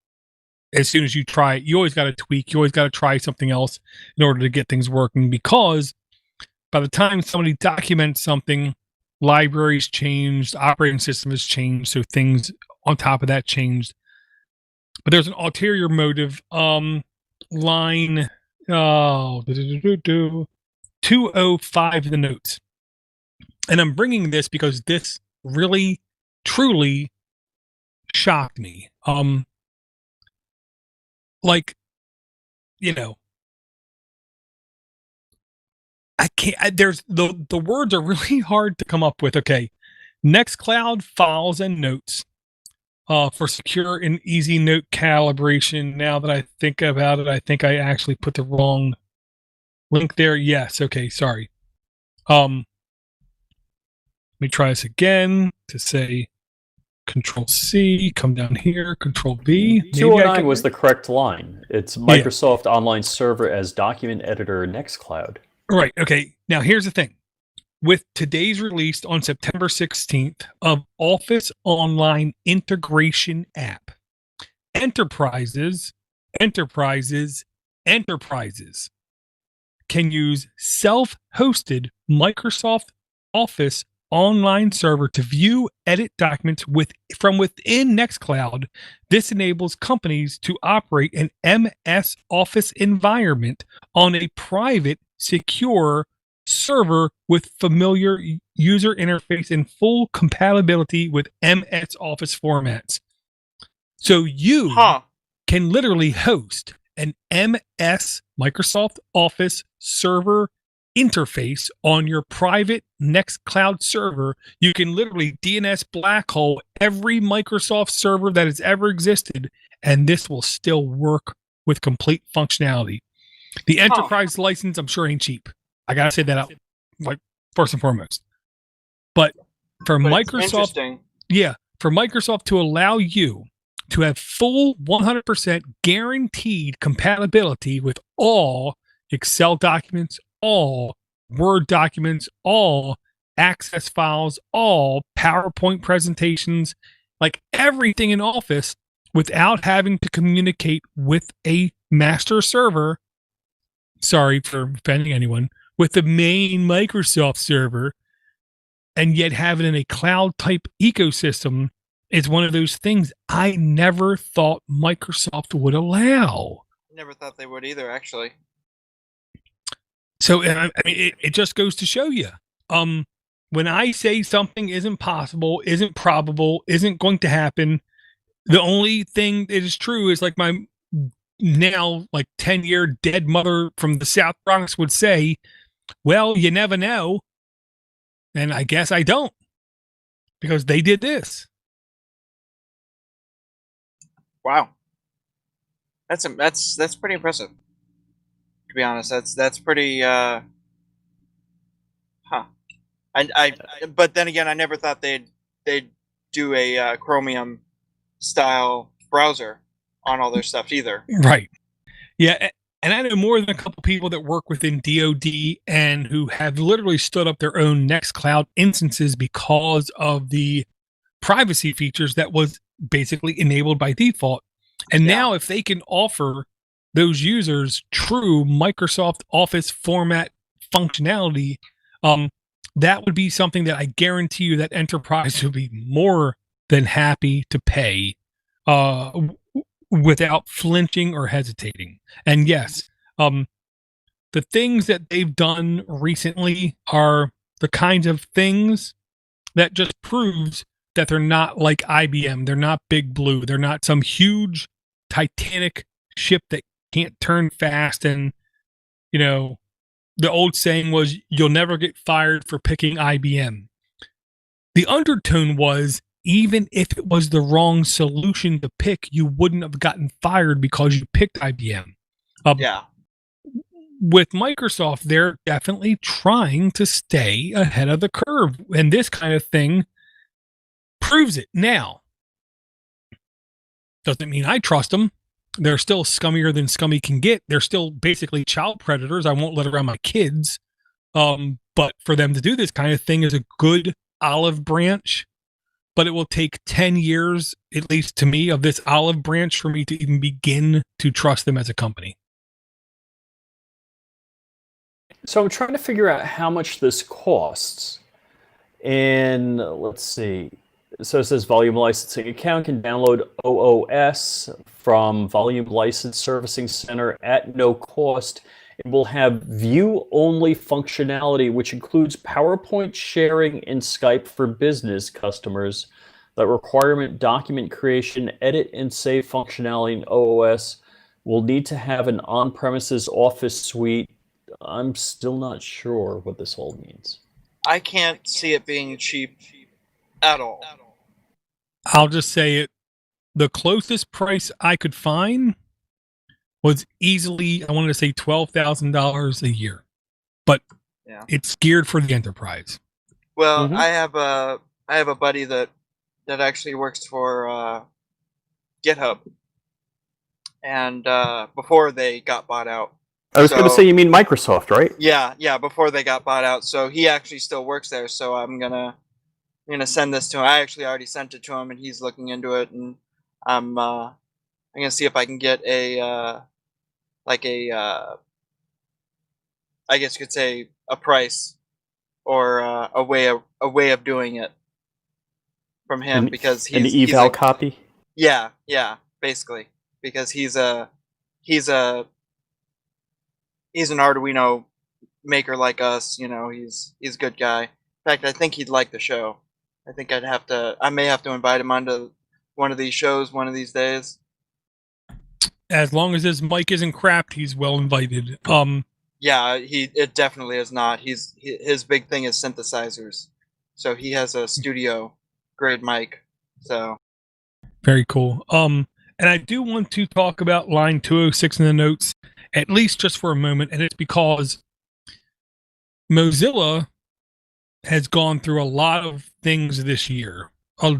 as soon as you try it. You always got to tweak. You always got to try something else in order to get things working, because by the time somebody documents something, libraries changed, operating system has changed, so things on top of that changed. But there's an ulterior motive. Line 205 of the notes. And I'm bringing this because this really, truly shocked me. Like, you know, I can't, there's the words are really hard to come up with. Okay. Nextcloud files and notes for secure and easy note calibration. Now that I think about it, I think I actually put the wrong link there. Yes. Okay. Sorry. Let me try this again to say Control C, come down here, Control V. 209 was the correct line. It's Microsoft Online Server as document editor Nextcloud. Right. Okay. Now here's the thing. With today's release on September 16th of Office Online Integration App, enterprises can use self-hosted Microsoft Office Online Server to view, edit documents from within Nextcloud. This enables companies to operate an MS Office environment on a private, secure server with familiar user interface and full compatibility with MS Office formats. So you can literally host an MS Microsoft Office server interface on your private Nextcloud server. You can literally DNS black hole every Microsoft server that has ever existed, and this will still work with complete functionality. The enterprise license, I'm sure, ain't cheap. I gotta say that out, like, first and foremost. But for Microsoft, for Microsoft to allow you to have full 100% guaranteed compatibility with all Excel documents, all Word documents, all Access files, all PowerPoint presentations, like everything in Office, without having to communicate with a master server. Sorry for offending anyone. With the main Microsoft server, and yet have it in a cloud type ecosystem, is one of those things I never thought Microsoft would allow. Never thought they would either, actually. So I mean, it just goes to show you, when I say something isn't possible, isn't probable, isn't going to happen, the only thing that is true is, like, my now like 10-year dead mother from the South Bronx would say, well, you never know. And I guess I don't, because they did this. Wow. That's pretty impressive. To be honest, that's pretty but then again, I never thought they'd do a Chromium style browser on all their stuff either. Right. Yeah. And I know more than a couple people that work within DoD and who have literally stood up their own Nextcloud instances because of the privacy features that was basically enabled by default. And now if they can offer those users true Microsoft Office format functionality, that would be something that I guarantee you that enterprise would be more than happy to pay without flinching or hesitating. And yes, the things that they've done recently are the kinds of things that just proves that they're not like IBM. They're not Big Blue. They're not some huge Titanic ship that can't turn fast. And, you know, the old saying was, you'll never get fired for picking IBM. The undertone was, even if it was the wrong solution to pick, you wouldn't have gotten fired because you picked IBM. Yeah. With Microsoft, they're definitely trying to stay ahead of the curve. And this kind of thing proves it. Now, doesn't mean I trust them. They're still scummier than scummy can get. They're still basically child predators. I won't let around my kids. But for them to do this kind of thing is a good olive branch. But it will take 10 years, at least to me, of this olive branch for me to even begin to trust them as a company. So I'm trying to figure out how much this costs. And let's see. So it says volume licensing account can download OOS from Volume License Servicing Center at no cost. It will have view-only functionality, which includes PowerPoint sharing and Skype for business customers. The requirement document creation, edit, and save functionality in OOS will need to have an on-premises Office suite. I'm still not sure what this all means. I can't see it being cheap at all. I'll just say it. The closest price I could find was easily, I wanted to say $12,000 a year, but Yeah. it's geared for the enterprise. Well, I have a buddy that actually works for GitHub, and before they got bought out. I was going to say, you mean Microsoft, right? Yeah, before they got bought out. So he actually still works there. So I'm gonna send this to him. I actually already sent it to him, and he's looking into it. And I'm gonna see if I can get a I guess you could say a price or a way of doing it from him, because an eval copy. Yeah, basically, because he's an Arduino maker like us. You know, he's a good guy. In fact, I think he'd like the show. I think I may have to invite him onto one of these shows one of these days. As long as his mic isn't crapped, he's well invited. Yeah, it definitely is not. His big thing is synthesizers. So he has a studio grade mic. So very cool. And I do want to talk about line 206 in the notes, at least just for a moment, and it's because Mozilla has gone through a lot of things this year,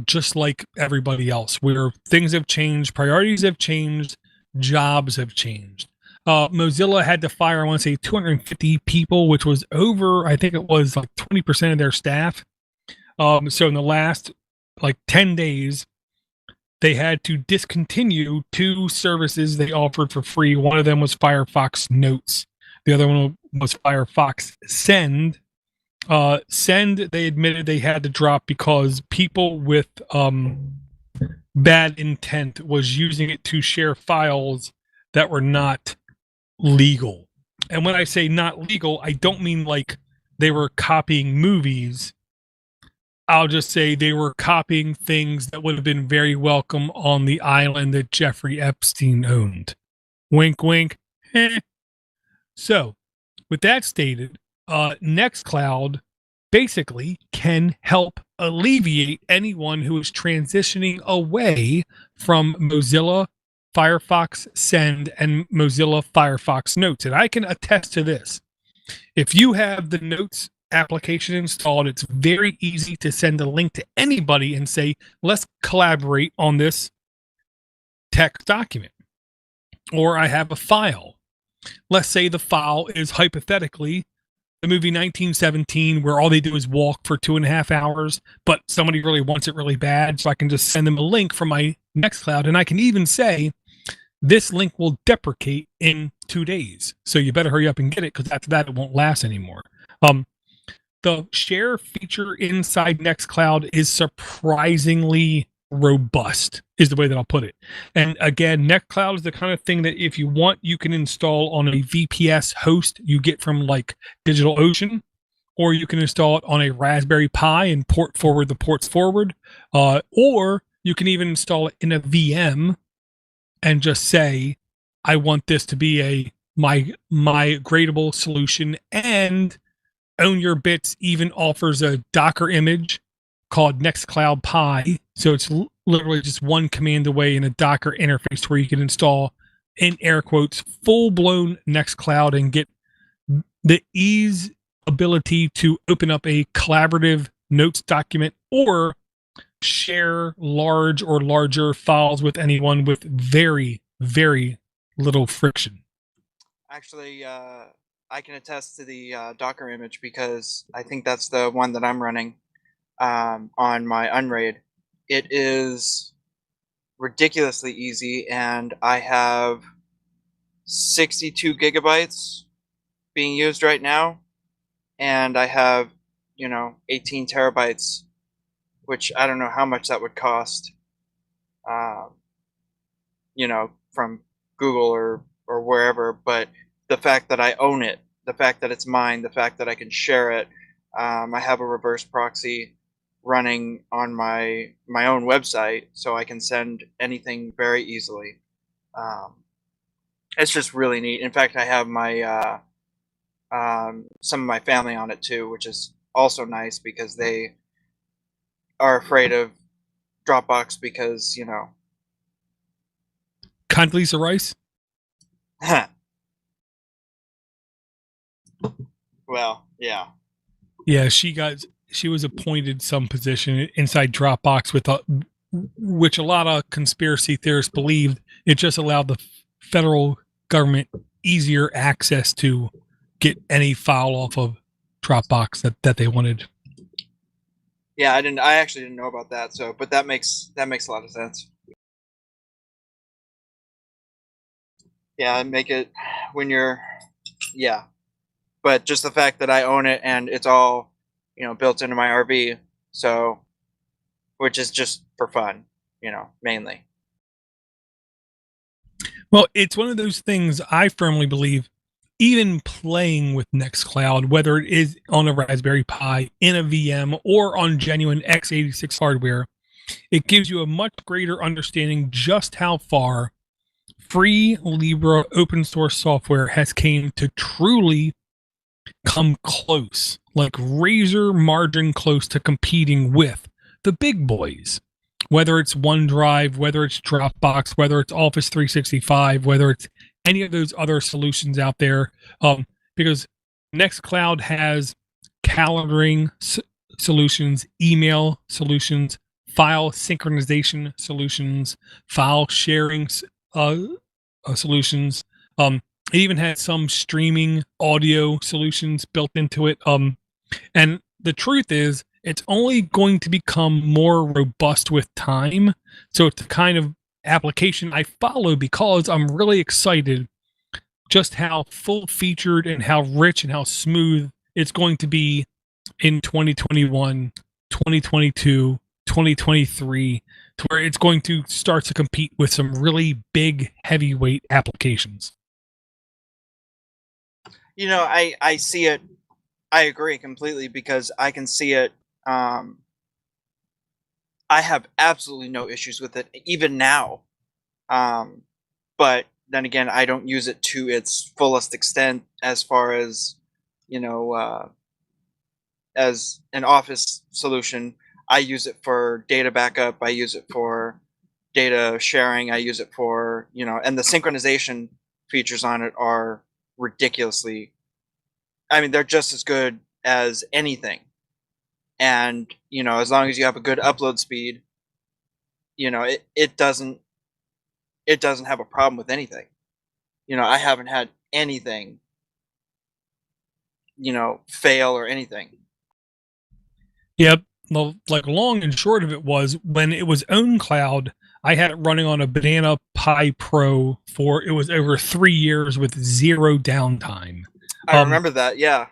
just like everybody else, where things have changed, priorities have changed, jobs have changed. Mozilla had to fire, I want to say, 250 people, which was over, I think it was like 20% of their staff. So in the last 10 days, they had to discontinue 2 services they offered for free. One of them was Firefox Notes. The other one was Firefox Send. Send, they admitted they had to drop because people with bad intent was using it to share files that were not legal. And when I say not legal, I don't mean like they were copying movies. I'll just say they were copying things that would have been very welcome on the island that Jeffrey Epstein owned. Wink, wink. So, with that stated, Nextcloud basically can help alleviate anyone who is transitioning away from Mozilla Firefox Send and Mozilla Firefox Notes. And I can attest to this. If you have the Notes application installed, it's very easy to send a link to anybody and say, let's collaborate on this text document. Or I have a file. Let's say the file is hypothetically the movie 1917, where all they do is walk for 2.5 hours, but somebody really wants it really bad, so I can just send them a link from my Nextcloud, and I can even say, this link will deprecate in 2 days, so you better hurry up and get it, because after that, it won't last anymore. The share feature inside Nextcloud is surprisingly robust, is the way that I'll put it. And again, Nextcloud is the kind of thing that if you want, you can install on a VPS host you get from like DigitalOcean, or you can install it on a Raspberry Pi and port forward the ports forward, or you can even install it in a VM and just say, I want this to be my migratable solution, and Own Your Bits even offers a Docker image called Nextcloud Pi. So it's literally just one command away in a Docker interface where you can install, in air quotes, full-blown Nextcloud and get the ability to open up a collaborative notes document or share large or larger files with anyone with very, very little friction. Actually, I can attest to the Docker image because I think that's the one that I'm running on my Unraid. It is ridiculously easy, and I have 62 gigabytes being used right now, and I have 18 terabytes, which I don't know how much that would cost from Google or wherever, but the fact that I own it, the fact that it's mine, the fact that I can share it, I have a reverse proxy running on my own website, so I can send anything very easily. It's just really neat. In fact, I have my some of my family on it too, which is also nice because they are afraid of Dropbox because, Condoleezza Rice? Well, yeah. Yeah, she was appointed some position inside Dropbox which a lot of conspiracy theorists believed it just allowed the federal government easier access to get any file off of Dropbox that they wanted. Yeah, I actually didn't know about that, but that makes a lot of sense. Yeah, make it when you're but just the fact that I own it and it's all, built into my RV, so which is just for fun, mainly. Well, it's one of those things I firmly believe, even playing with Nextcloud, whether it is on a Raspberry Pi, in a VM, or on genuine x86 hardware, it gives you a much greater understanding just how far free Libra open source software has came to truly come close, like razor margin close to competing with the big boys. Whether it's OneDrive, whether it's Dropbox, whether it's Office 365, whether it's any of those other solutions out there, because Nextcloud has calendaring solutions, email solutions, file synchronization solutions, file sharing solutions. It even has some streaming audio solutions built into it. And the truth is, it's only going to become more robust with time. So it's the kind of application I follow because I'm really excited just how full-featured and how rich and how smooth it's going to be in 2021, 2022, 2023, to where it's going to start to compete with some really big, heavyweight applications. I see it. I agree completely because I can see it. I have absolutely no issues with it, even now. But then again, I don't use it to its fullest extent as far as, as an Office solution. I use it for data backup. I use it for data sharing. I use it for, and the synchronization features on it are ridiculously, they're just as good as anything. And, as long as you have a good upload speed, it doesn't have a problem with anything. I haven't had anything, fail or anything. Yep. Well, like long and short of it was when it was OwnCloud, I had it running on a Banana Pi Pro it was over 3 years with zero downtime. I remember that. Yeah.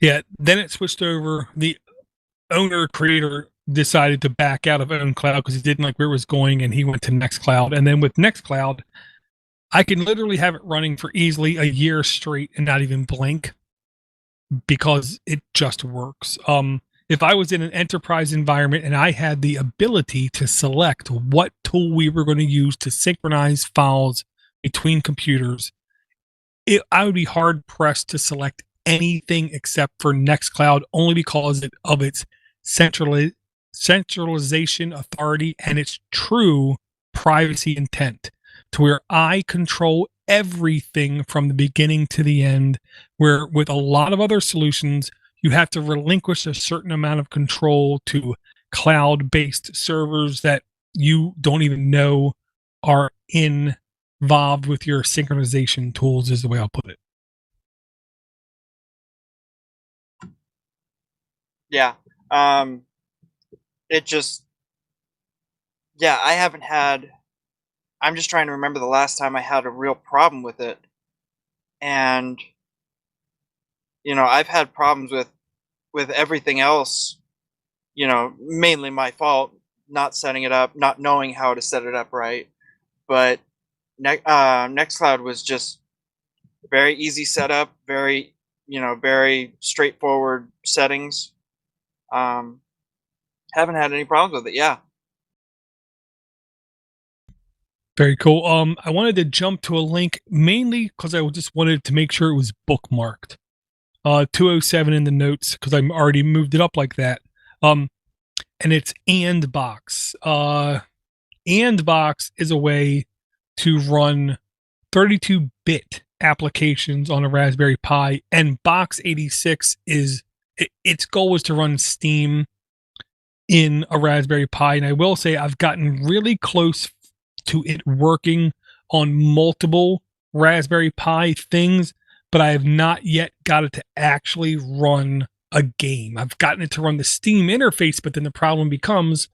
Yeah. Then it switched over. The creator decided to back out of OwnCloud because he didn't like where it was going, and he went to Nextcloud. And then with Nextcloud, I can literally have it running for easily a year straight and not even blink. because it just works. If I was in an enterprise environment and I had the ability to select what tool we were going to use to synchronize files between computers, I would be hard pressed to select anything except for Nextcloud, only because of its centralization authority and its true privacy intent, to where I control everything from the beginning to the end, where with a lot of other solutions, you have to relinquish a certain amount of control to cloud-based servers that you don't even know are involved with your synchronization tools, is the way I'll put it. Yeah. It just, yeah, I'm just trying to remember the last time I had a real problem with it. And, I've had problems with everything else, mainly my fault, not setting it up, not knowing how to set it up right. But Nextcloud was just very easy setup, very, very straightforward settings. Haven't had any problems with it. Yeah. Very cool. I wanted to jump to a link mainly because I just wanted to make sure it was bookmarked. 207 in the notes because I already moved it up like that. And it's AndBox. AndBox is a way to run 32-bit applications on a Raspberry Pi, and Box 86 its goal was to run Steam in a Raspberry Pi. And I will say I've gotten really close to it working on multiple Raspberry Pi things, but I have not yet got it to actually run a game. I've gotten it to run the Steam interface, but then the problem becomes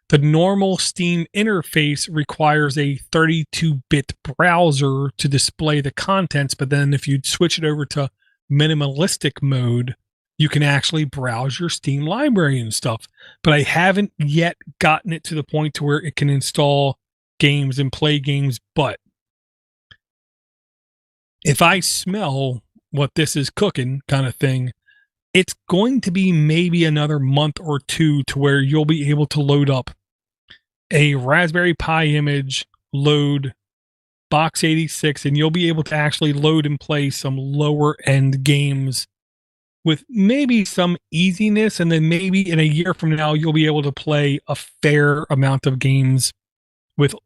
the normal Steam interface requires a 32-bit browser to display the contents, but then if you switch it over to minimalistic mode, you can actually browse your Steam library and stuff. But I haven't yet gotten it to the point to where it can install games and play games. But if I smell what this is cooking kind of thing, it's going to be maybe another month or two to where you'll be able to load up a Raspberry Pi image, load Box 86, and you'll be able to actually load and play some lower end games with maybe some easiness. And then maybe in a year from now, you'll be able to play a fair amount of games with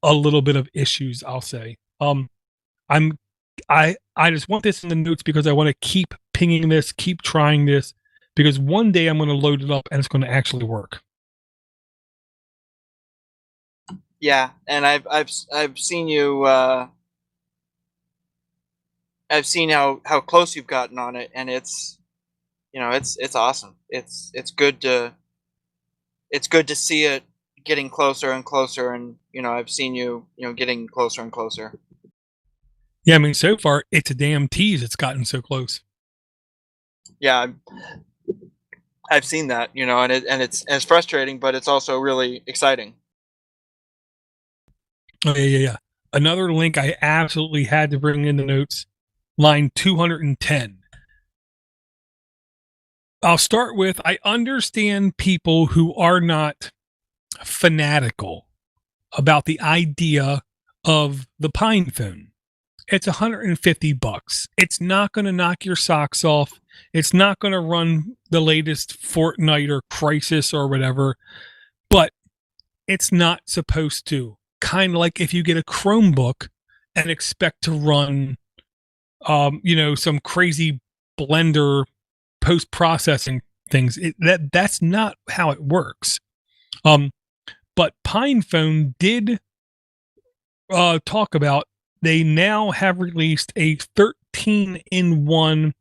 a little bit of issues, I'll say. I just want this in the notes because I want to keep pinging this, keep trying this, because one day I'm going to load it up and it's going to actually work. Yeah, and I've seen you. I've seen how close you've gotten on it, and it's awesome. It's good to see it getting closer and closer, and I've seen you getting closer and closer. Yeah, I mean, so far it's a damn tease. It's gotten so close. Yeah, I've seen that, and it's frustrating, but it's also really exciting. Oh, yeah. Another link I absolutely had to bring in the notes, line 210. I'll start with, I understand people who are not fanatical about the idea of the Pine phone. It's $150. It's not going to knock your socks off. It's not going to run the latest Fortnite or Crisis or whatever, but it's not supposed to. Kind of like if you get a Chromebook and expect to run, some crazy Blender post-processing things. That's not how it works. But PinePhone did talk about they now have released a 13-in-1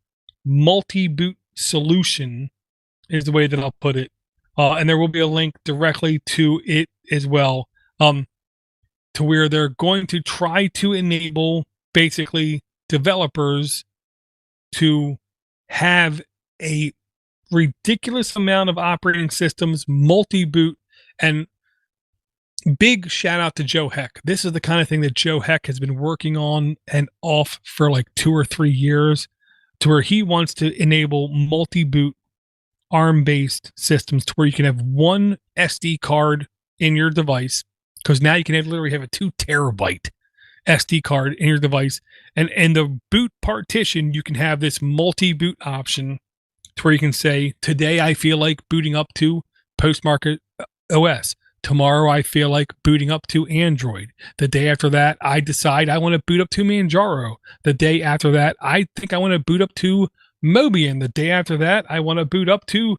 multi-boot solution, is the way that I'll put it. And there will be a link directly to it as well, to where they're going to try to enable basically developers to have a ridiculous amount of operating systems, multi-boot, and big shout out to Joe Heck. This is the kind of thing that Joe Heck has been working on and off for like 2 or 3 years, to where he wants to enable multi-boot ARM-based systems to where you can have one SD card in your device, because now you can literally have a 2 terabyte SD card in your device, and the boot partition, you can have this multi-boot option to where you can say, today I feel like booting up to Postmarket OS. Tomorrow I feel like booting up to Android. The day after that, I decide I want to boot up to Manjaro. The day after that, I think I want to boot up to Mobian. The day after that, I want to boot up to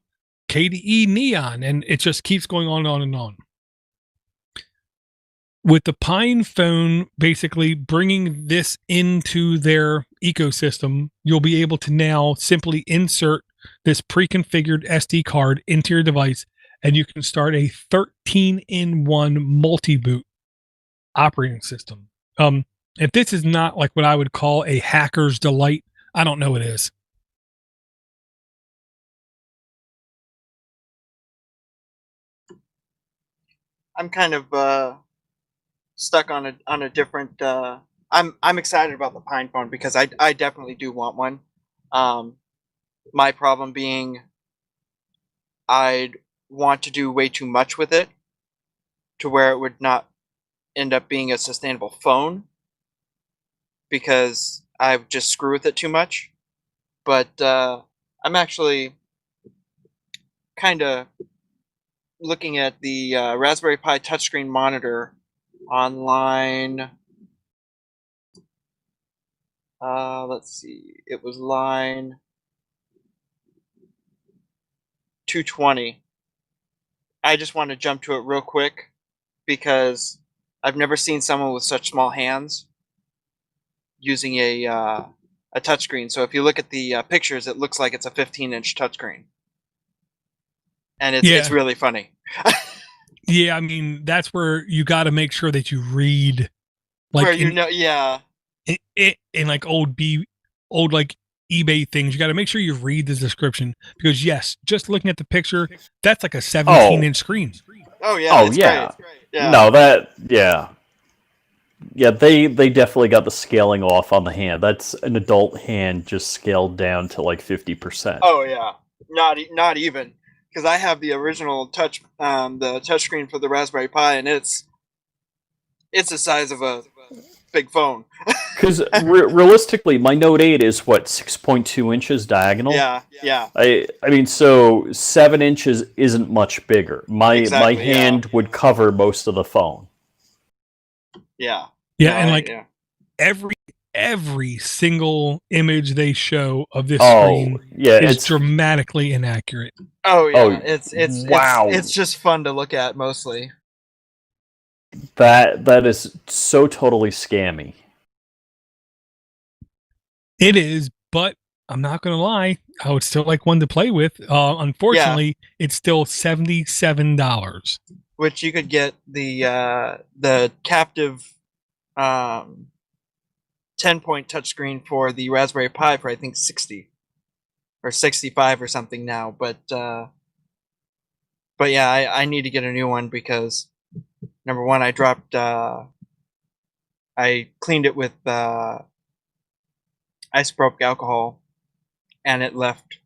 KDE Neon. And it just keeps going on and on and on. With the Pine phone basically bringing this into their ecosystem, you'll be able to now simply insert this pre-configured SD card into your device, and you can start a 13-in-1 multi-boot operating system. If this is not like what I would call a hacker's delight, I don't know what is. I'm kind of stuck on a different. I'm excited about the Pine phone because I definitely do want one. My problem being, I'd want to do way too much with it to where it would not end up being a sustainable phone because I would just screw with it too much. But I'm actually kind of looking at the Raspberry Pi touchscreen monitor online. Let's see, it was line 220. I just want to jump to it real quick because I've never seen someone with such small hands using a touchscreen. So if you look at the pictures, it looks like it's a 15-inch touchscreen, and it's really funny. Yeah, I mean, that's where you got to make sure that you read, like, where in like old like eBay things, you got to make sure you read the description, because yes, just looking at the picture, that's like a 17-inch screen. Oh yeah. Oh yeah. Great. Yeah. No, yeah. They definitely got the scaling off on the hand. That's an adult hand just scaled down to like 50%. Oh yeah. Not even, because I have the original the touchscreen for the Raspberry Pi, and it's the size of a big phone. Because realistically, my Note 8 is what, 6.2 inches diagonal? Yeah. I mean, so 7 inches isn't much bigger. My hand would cover most of the phone. Yeah. Yeah, and like every single image they show of this screen is dramatically inaccurate. Oh yeah, it's just fun to look at mostly. That is so totally scammy. It is, but I'm not gonna lie, I would still like one to play with. Unfortunately, it's still $77. Which you could get the captive 10-point touchscreen for the Raspberry Pi for I think 60 or 65 or something now. But yeah, I need to get a new one because number one, I cleaned it with isopropyl alcohol, and it left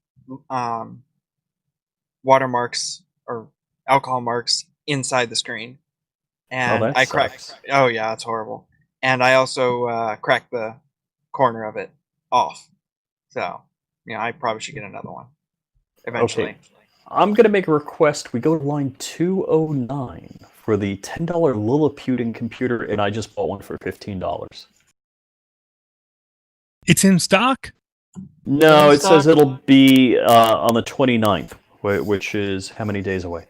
watermarks or alcohol marks inside the screen, and I cracked. Oh yeah, it's horrible. And I also cracked the corner of it off. So I probably should get another one eventually. Okay. I'm gonna make a request. We go to line 209 for the $10 Lilliputian computer, and I just bought one for $15. It's in stock? No, it says it'll be on the 29th, which is how many days away?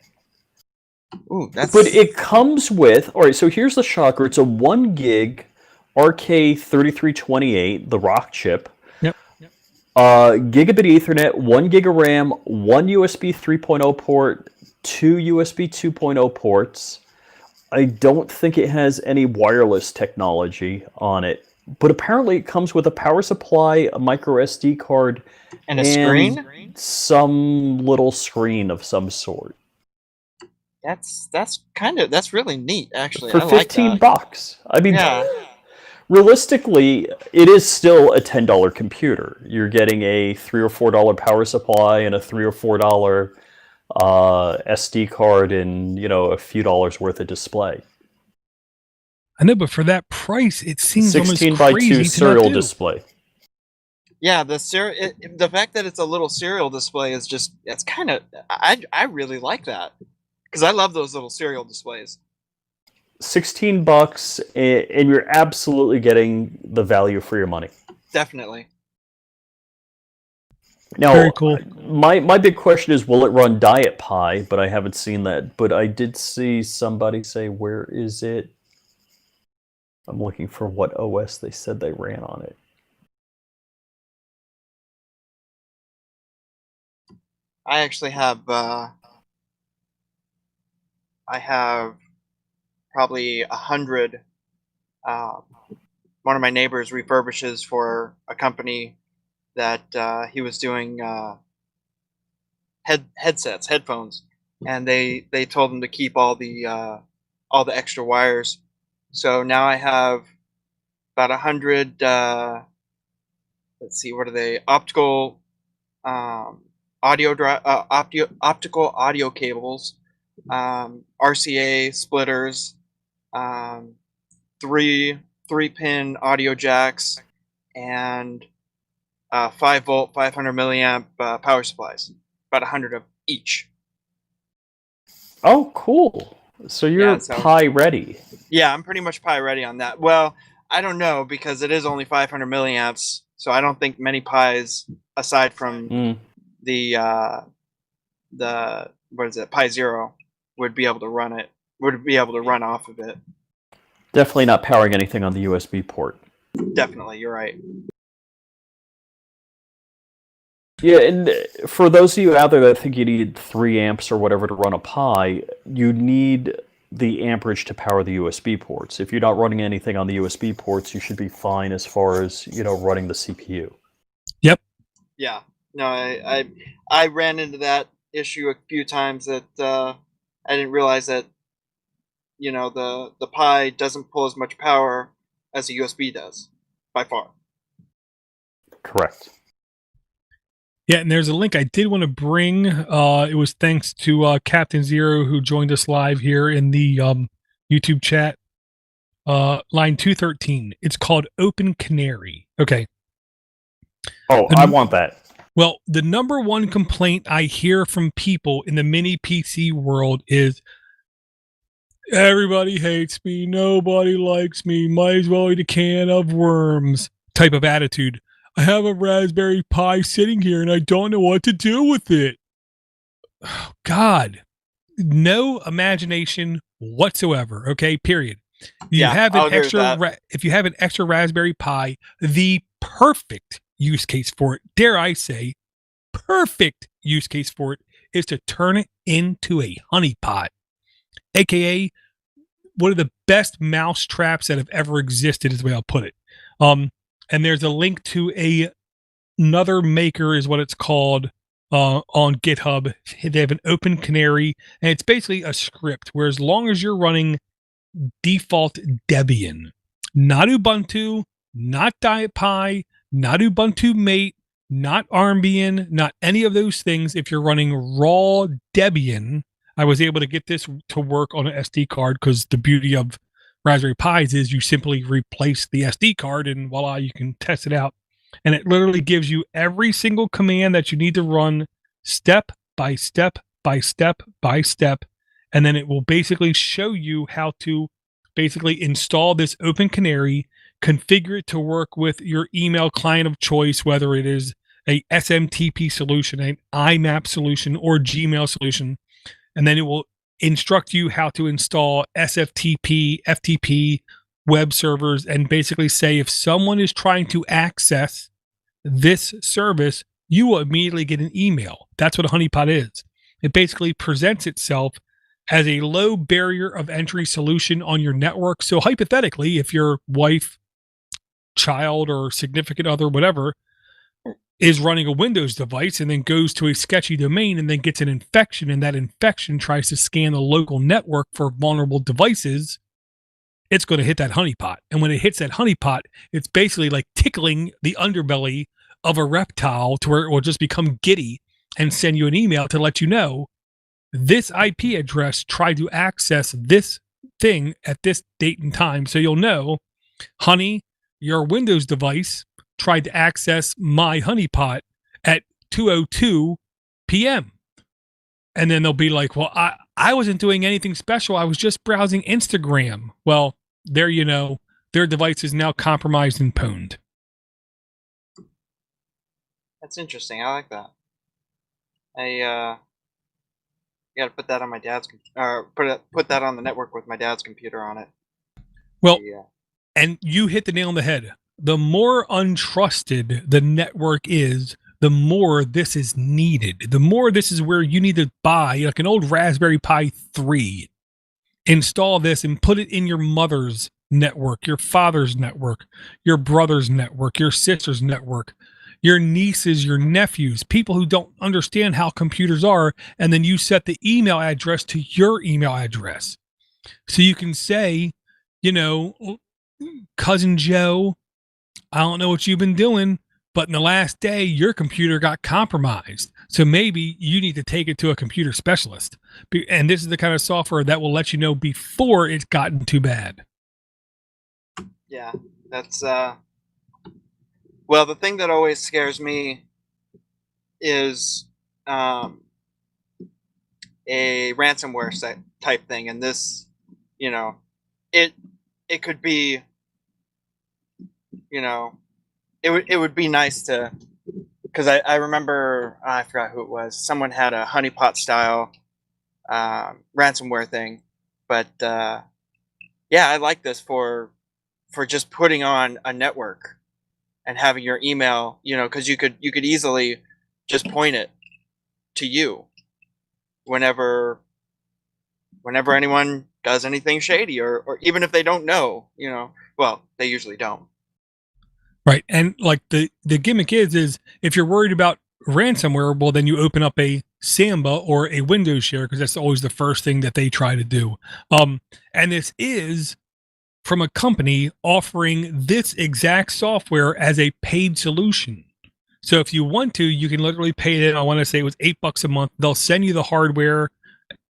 Ooh, that's... But it comes with... All right, so here's the shocker. It's a 1 gig RK3328, the rock chip. Yep. Gigabit Ethernet, 1 gig of RAM, 1 USB 3.0 port, 2 USB 2.0 ports. I don't think it has any wireless technology on it. But apparently it comes with a power supply, a micro SD card, and a screen? Some little screen of some sort. That's really neat, actually. For $15. I mean, realistically, it is still a $10 computer. You're getting a $3 or $4 power supply and a $3 or $4 SD card and a few dollars worth of display. I know, but for that price, it seems 16 almost by crazy 2 to serial not do. display. Yeah, the fact that it's a little serial display is just, it's kind of, I really like that, because I love those little serial displays. $16, and you're absolutely getting the value for your money. Definitely. Now, Very cool. My big question is, will it run Diet Pi? But I haven't seen that. But I did see somebody say, where is it? I'm looking for what OS they said they ran on it. I actually have, I have probably 100. One of my neighbors refurbishes for a company that he was doing headphones, and they told him to keep all the extra wires. So now I have about 100. Let's see, what are they? Optical optical audio cables, RCA splitters, 3-pin audio jacks, and 5-volt 500 milliamp power supplies. About 100 of each. Oh, cool! So you're Pi ready. Yeah, I'm pretty much Pi ready on that. Well, I don't know, because it is only 500 milliamps, so I don't think many Pis aside from the what is it, Pi Zero, would be able to run it. Would be able to run off of it. Definitely not powering anything on the USB port. Definitely, you're right. Yeah, and for those of you out there that think you need 3 amps or whatever to run a Pi, you need the amperage to power the USB ports. If you're not running anything on the USB ports, you should be fine as far as running the CPU. Yep. Yeah. No, I ran into that issue a few times, that I didn't realize that the Pi doesn't pull as much power as a USB does, by far. Correct. Yeah, and there's a link I did want to bring. It was thanks to Captain Zero, who joined us live here in the YouTube chat. Line 213. It's called Open Canary. Okay. Oh, I want that. Well, the number one complaint I hear from people in the mini PC world is, everybody hates me, nobody likes me, might as well eat a can of worms type of attitude. I have a Raspberry Pi sitting here and I don't know what to do with it. Oh, God, no imagination whatsoever. Okay, period. You have an extra. If you have an extra Raspberry Pi, the perfect use case for it, dare I say, perfect use case for it, is to turn it into a honeypot, aka one of the best mouse traps that have ever existed, is the way I'll put it. And there's a link to another maker, is what it's called, on GitHub. They have an Open Canary, and it's basically a script where, as long as you're running default Debian, not Ubuntu, not Diet Pi, not Ubuntu Mate, not Armbian, not any of those things, if you're running raw Debian, I was able to get this to work on an SD card, because the beauty of Raspberry Pis is you simply replace the SD card and voila, you can test it out. And it literally gives you every single command that you need to run step by step by step by step. And then it will basically show you how to basically install this Open Canary, configure it to work with your email client of choice, whether it is a SMTP solution, an IMAP solution, or Gmail solution. And then it will instruct you how to install SFTP, FTP, web servers, and basically say, if someone is trying to access this service, you will immediately get an email. That's what a honeypot is. It basically presents itself as a low barrier of entry solution on your network. So hypothetically, if your wife, child, or significant other, whatever, is running a Windows device and then goes to a sketchy domain and then gets an infection, and that infection tries to scan the local network for vulnerable devices, it's going to hit that honeypot. And when it hits that honeypot, it's basically like tickling the underbelly of a reptile to where it will just become giddy and send you an email to let you know this IP address tried to access this thing at this date and time. So you'll know, honey, your Windows device tried to access my honeypot at 2:02 p.m. And then they'll be like, well, I wasn't doing anything special. I was just browsing Instagram. Well, there you know, their device is now compromised and pwned. That's interesting. I like that. I got to put that on my dad's put that on the network with my dad's computer on it. Well, and you hit the nail on the head. The more untrusted the network is, the more this is needed. The more this is where you need to buy like an old Raspberry Pi 3, install this and put it in your mother's network, your father's network, your brother's network, your sister's network, your nieces, your nephews, people who don't understand how computers are. And then you set the email address to your email address. So you can say, you know, Cousin Joe, I don't know what you've been doing, but in the last day, your computer got compromised. So maybe you need to take it to a computer specialist. And this is the kind of software that will let you know before it's gotten too bad. Yeah, that's well, the thing that always scares me is a ransomware type thing, and this, you know, it could be, you know, it would be nice to, because I remember, I forgot who it was. Someone had a honeypot style ransomware thing, but yeah, I like this for just putting on a network and having your email, you know, because you could easily just point it to you whenever anyone does anything shady, or even if they don't know, you know, well, they usually don't. Right. And like the gimmick is if you're worried about ransomware, well, then you open up a Samba or a Windows share, because that's always the first thing that they try to do. And this is from a company offering this exact software as a paid solution. So if you want to, you can literally pay it. I want to say it was $8 a month. They'll send you the hardware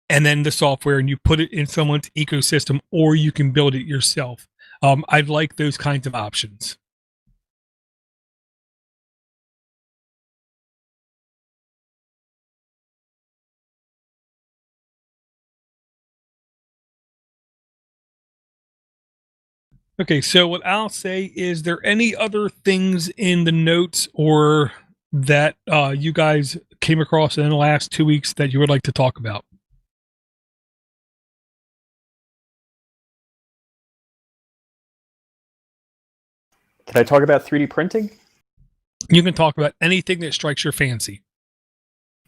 and then the software, and you put it in someone's ecosystem, or you can build it yourself. I like those kinds of options. Okay, so what I'll say is there any other things in the notes or that you guys came across in the last 2 weeks that you would like to talk about? Can I talk about 3D printing? You can talk about anything that strikes your fancy.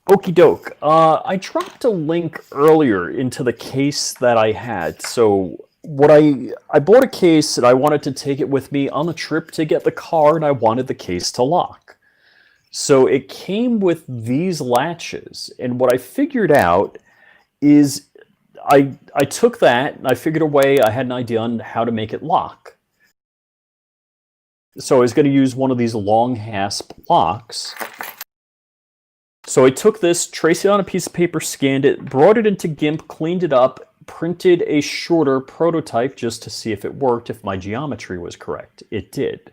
Okie doke. I dropped a link earlier into the case that I had. So what I bought a case and I wanted to take it with me on the trip to get the car, and I wanted the case to lock. So it came with these latches, and what I figured out is I took that and I figured a way, I had an idea on how to make it lock. So I was going to use one of these long hasp locks. So I took this, traced it on a piece of paper, scanned it, brought it into GIMP, cleaned it up, printed a shorter prototype just to see if it worked, if my geometry was correct. It did.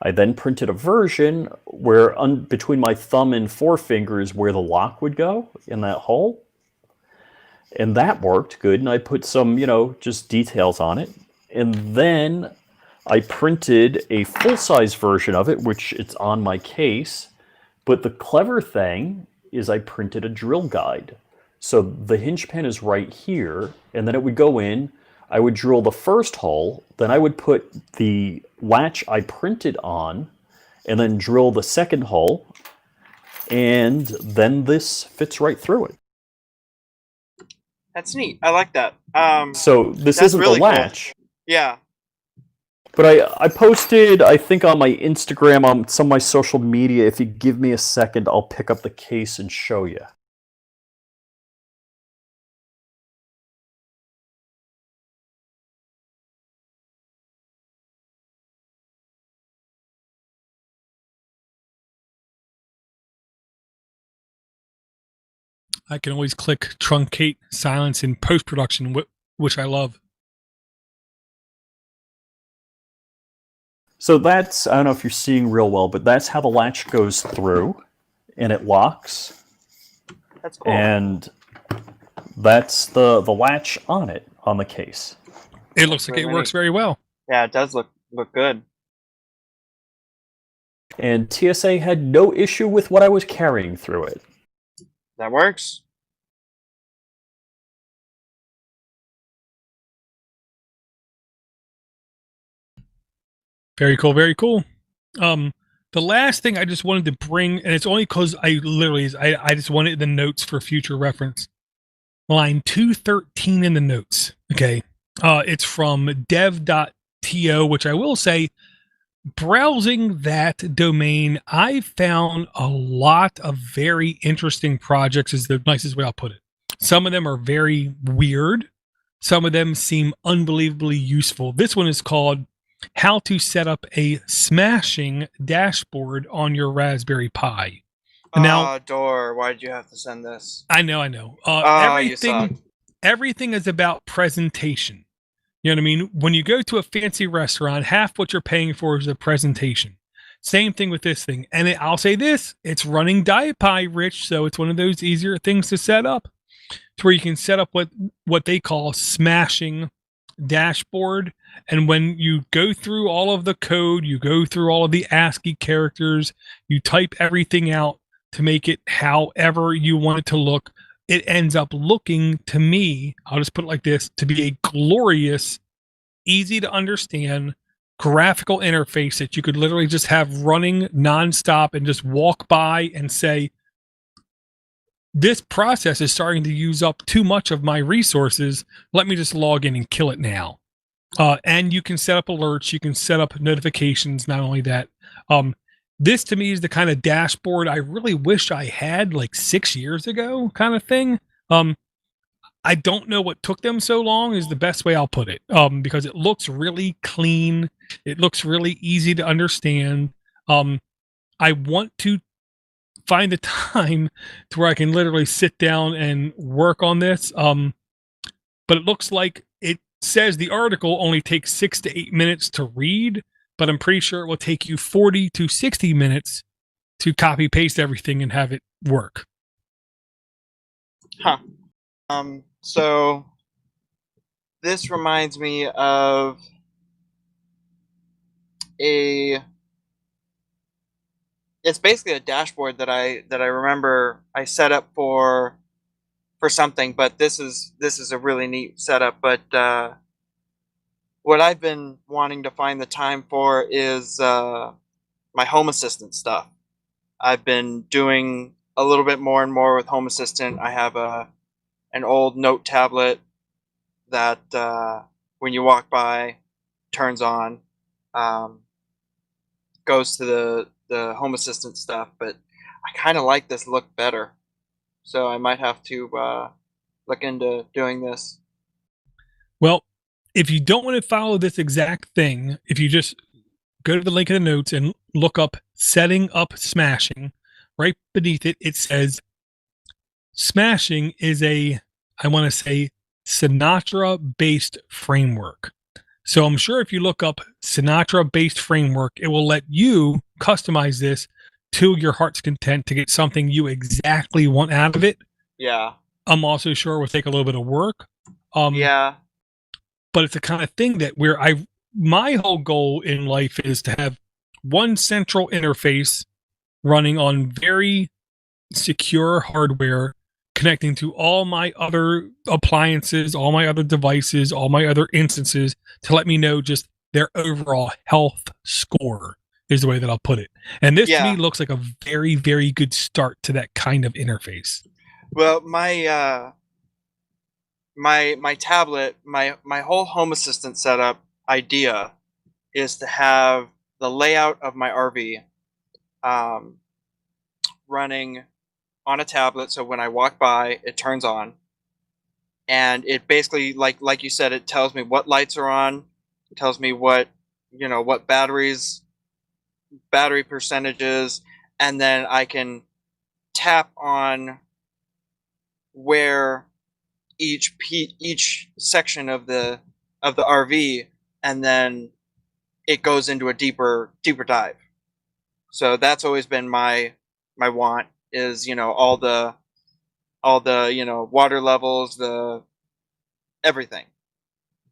I then printed a version where between my thumb and forefinger is where the lock would go, in that hole. And that worked good, and I put some, you know, just details on it. And then I printed a full-size version of it, which it's on my case. But the clever thing is I printed a drill guide. So the hinge pin is right here, and then it would go in. I would drill the first hole, then I would put the latch I printed on, and then drill the second hole, and then this fits right through it. That's neat. I like that. So this isn't really the latch. Cool. Yeah. But I posted, I think, on my Instagram, on some of my social media. If you give me a second, I'll pick up the case and show you. I can always click truncate silence in post-production, which I love. So that's, I don't know if you're seeing real well, but that's how the latch goes through and it locks. That's cool. And that's the latch on it, on the case. It looks like it works very well. Yeah, it does look good. And TSA had no issue with what I was carrying through it. That works. Very cool, very cool. The last thing I just wanted to bring, and it's only because I just wanted the notes for future reference. Line 213 in the notes. Okay. It's from dev.to, which I will say, browsing that domain, I found a lot of very interesting projects, is the nicest way I'll put it. Some of them are very weird. Some of them seem unbelievably useful. This one is called How to Set Up a Smashing Dashboard on Your Raspberry Pi. Now, Door, why did you have to send this? I know. You suck. Everything is about presentation. You know what I mean? When you go to a fancy restaurant, half what you're paying for is the presentation. Same thing with this thing. And I'll say this, it's running DuPuie, Rich, so it's one of those easier things to set up, to where you can set up what they call smashing dashboard. And when you go through all of the code, you go through all of the ASCII characters, you type everything out to make it however you want it to look, it ends up looking, to me, I'll just put it like this, to be a glorious, easy to understand graphical interface that you could literally just have running nonstop and just walk by and say, this process is starting to use up too much of my resources. Let me just log in and kill it now. And you can set up alerts. You can set up notifications. Not only that, this to me is the kind of dashboard I really wish I had like 6 years ago, kind of thing. I don't know what took them so long is the best way I'll put it. Because it looks really clean. It looks really easy to understand. I want to find the time to where I can literally sit down and work on this. But it looks like it says the article only takes 6 to 8 minutes to read, but I'm pretty sure it will take you 40 to 60 minutes to copy paste everything and have it work. Huh. So this reminds me of it's basically a dashboard that I remember I set up for something, but this is a really neat setup. But what I've been wanting to find the time for is my Home Assistant stuff. I've been doing a little bit more and more with Home Assistant. I have an old Note tablet that when you walk by, turns on, goes to the Home Assistant stuff. But I kind of like this look better, so I might have to look into doing this. Well, if you don't want to follow this exact thing, if you just go to the link in the notes and look up setting up smashing, right beneath it, it says smashing is I want to say, Sinatra-based framework. So I'm sure if you look up Sinatra-based framework, it will let you customize this to your heart's content to get something you exactly want out of it. Yeah. I'm also sure it will take a little bit of work. Yeah. But it's the kind of thing that my whole goal in life is to have one central interface running on very secure hardware, connecting to all my other appliances, all my other devices, all my other instances, to let me know just their overall health score, is the way that I'll put it. And this to me looks like a very, very good start to that kind of interface. Well, my tablet, my whole Home Assistant setup idea is to have the layout of my RV running on a tablet, so when I walk by, it turns on, and it basically, like you said, it tells me what lights are on, it tells me what battery percentages, and then I can tap on where each section of the RV, and then it goes into a deeper dive. So that's always been my want, is, you know, all the you know, water levels, the everything,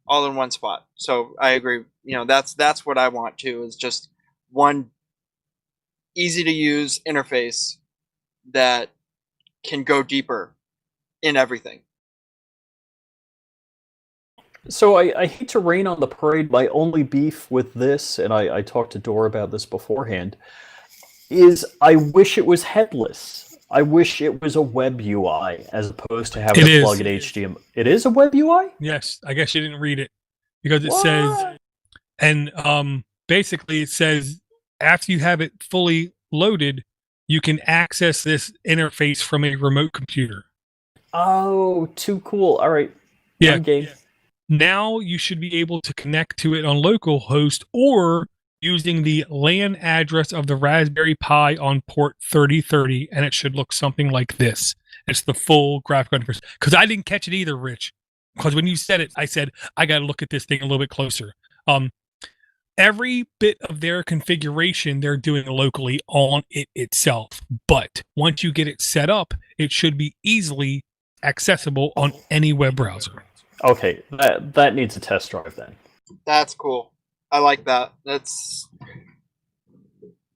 all in one spot. So I agree. You know, that's what I want too, is just one easy to use interface that can go deeper in everything. So I hate to rain on the parade. My only beef with this, and I talked to Dora about this beforehand, is I wish it was headless. I wish it was a web UI as opposed to having to plug an HDMI. It is a web UI? Yes. I guess you didn't read it, because it What? says, and basically it says after you have it fully loaded, you can access this interface from a remote computer. Oh, too cool. All right. Yeah. I'm game. Now you should be able to connect to it on localhost or using the LAN address of the Raspberry Pi on port 3030, and it should look something like this. It's the full graphical interface. Because I didn't catch it either, Rich. Because when you said it, I said, I got to look at this thing a little bit closer. Every bit of their configuration they're doing locally on it itself. But once you get it set up, it should be easily accessible on any web browser. Okay, that needs a test drive then. That's cool. I like that. That's,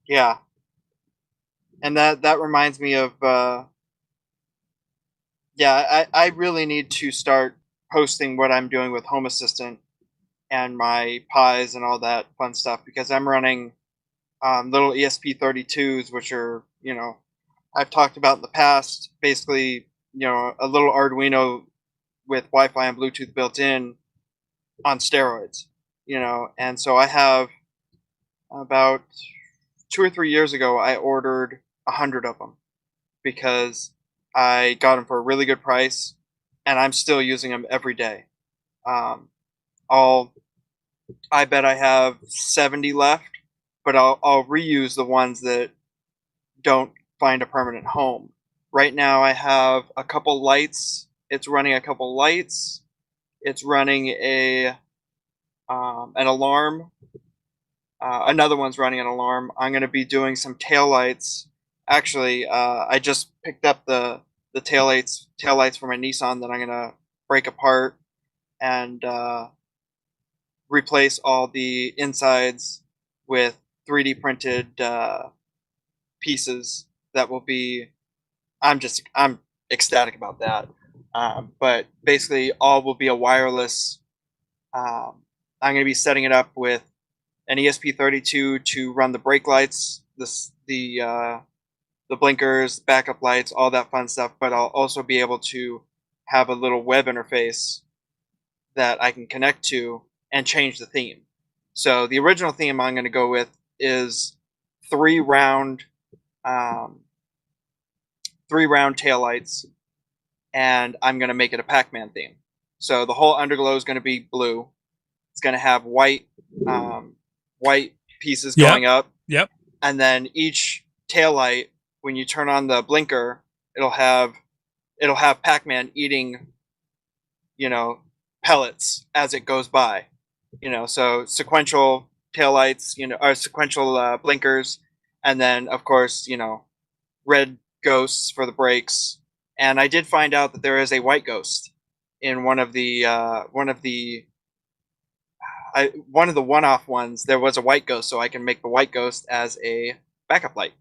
yeah. And that reminds me of, yeah, I really need to start posting what I'm doing with Home Assistant and my Pis and all that fun stuff, because I'm running little ESP32s, which are, you know, I've talked about in the past, basically, you know, a little Arduino with Wi-Fi and Bluetooth built in on steroids, you know. And so I have, about 2 or 3 years ago, I ordered 100 of them because I got them for a really good price, and I'm still using them every day. I bet I have 70 left, but I'll reuse the ones that don't find a permanent home. Right now I have a couple lights. It's running a couple lights. It's running an alarm. Another one's running an alarm. I'm going to be doing some tail lights. Actually, I just picked up the tail lights for my Nissan that I'm going to break apart and replace all the insides with 3D printed pieces that will be. I'm ecstatic about that. But basically, all will be a wireless. I'm going to be setting it up with an ESP32 to run the brake lights, the blinkers, backup lights, all that fun stuff. But I'll also be able to have a little web interface that I can connect to and change the theme. So the original theme I'm going to go with is 3 round taillights, and I'm going to make it a Pac-Man theme. So the whole underglow is going to be blue. It's going to have white pieces going up. Yep. And then each taillight, when you turn on the blinker, it'll have Pac-Man eating, you know, pellets as it goes by. You know, so sequential taillights, you know, or sequential blinkers, and then of course, you know, red ghosts for the brakes. And I did find out that there is a white ghost in one of the one-off ones. There was a white ghost, so I can make the white ghost as a backup light.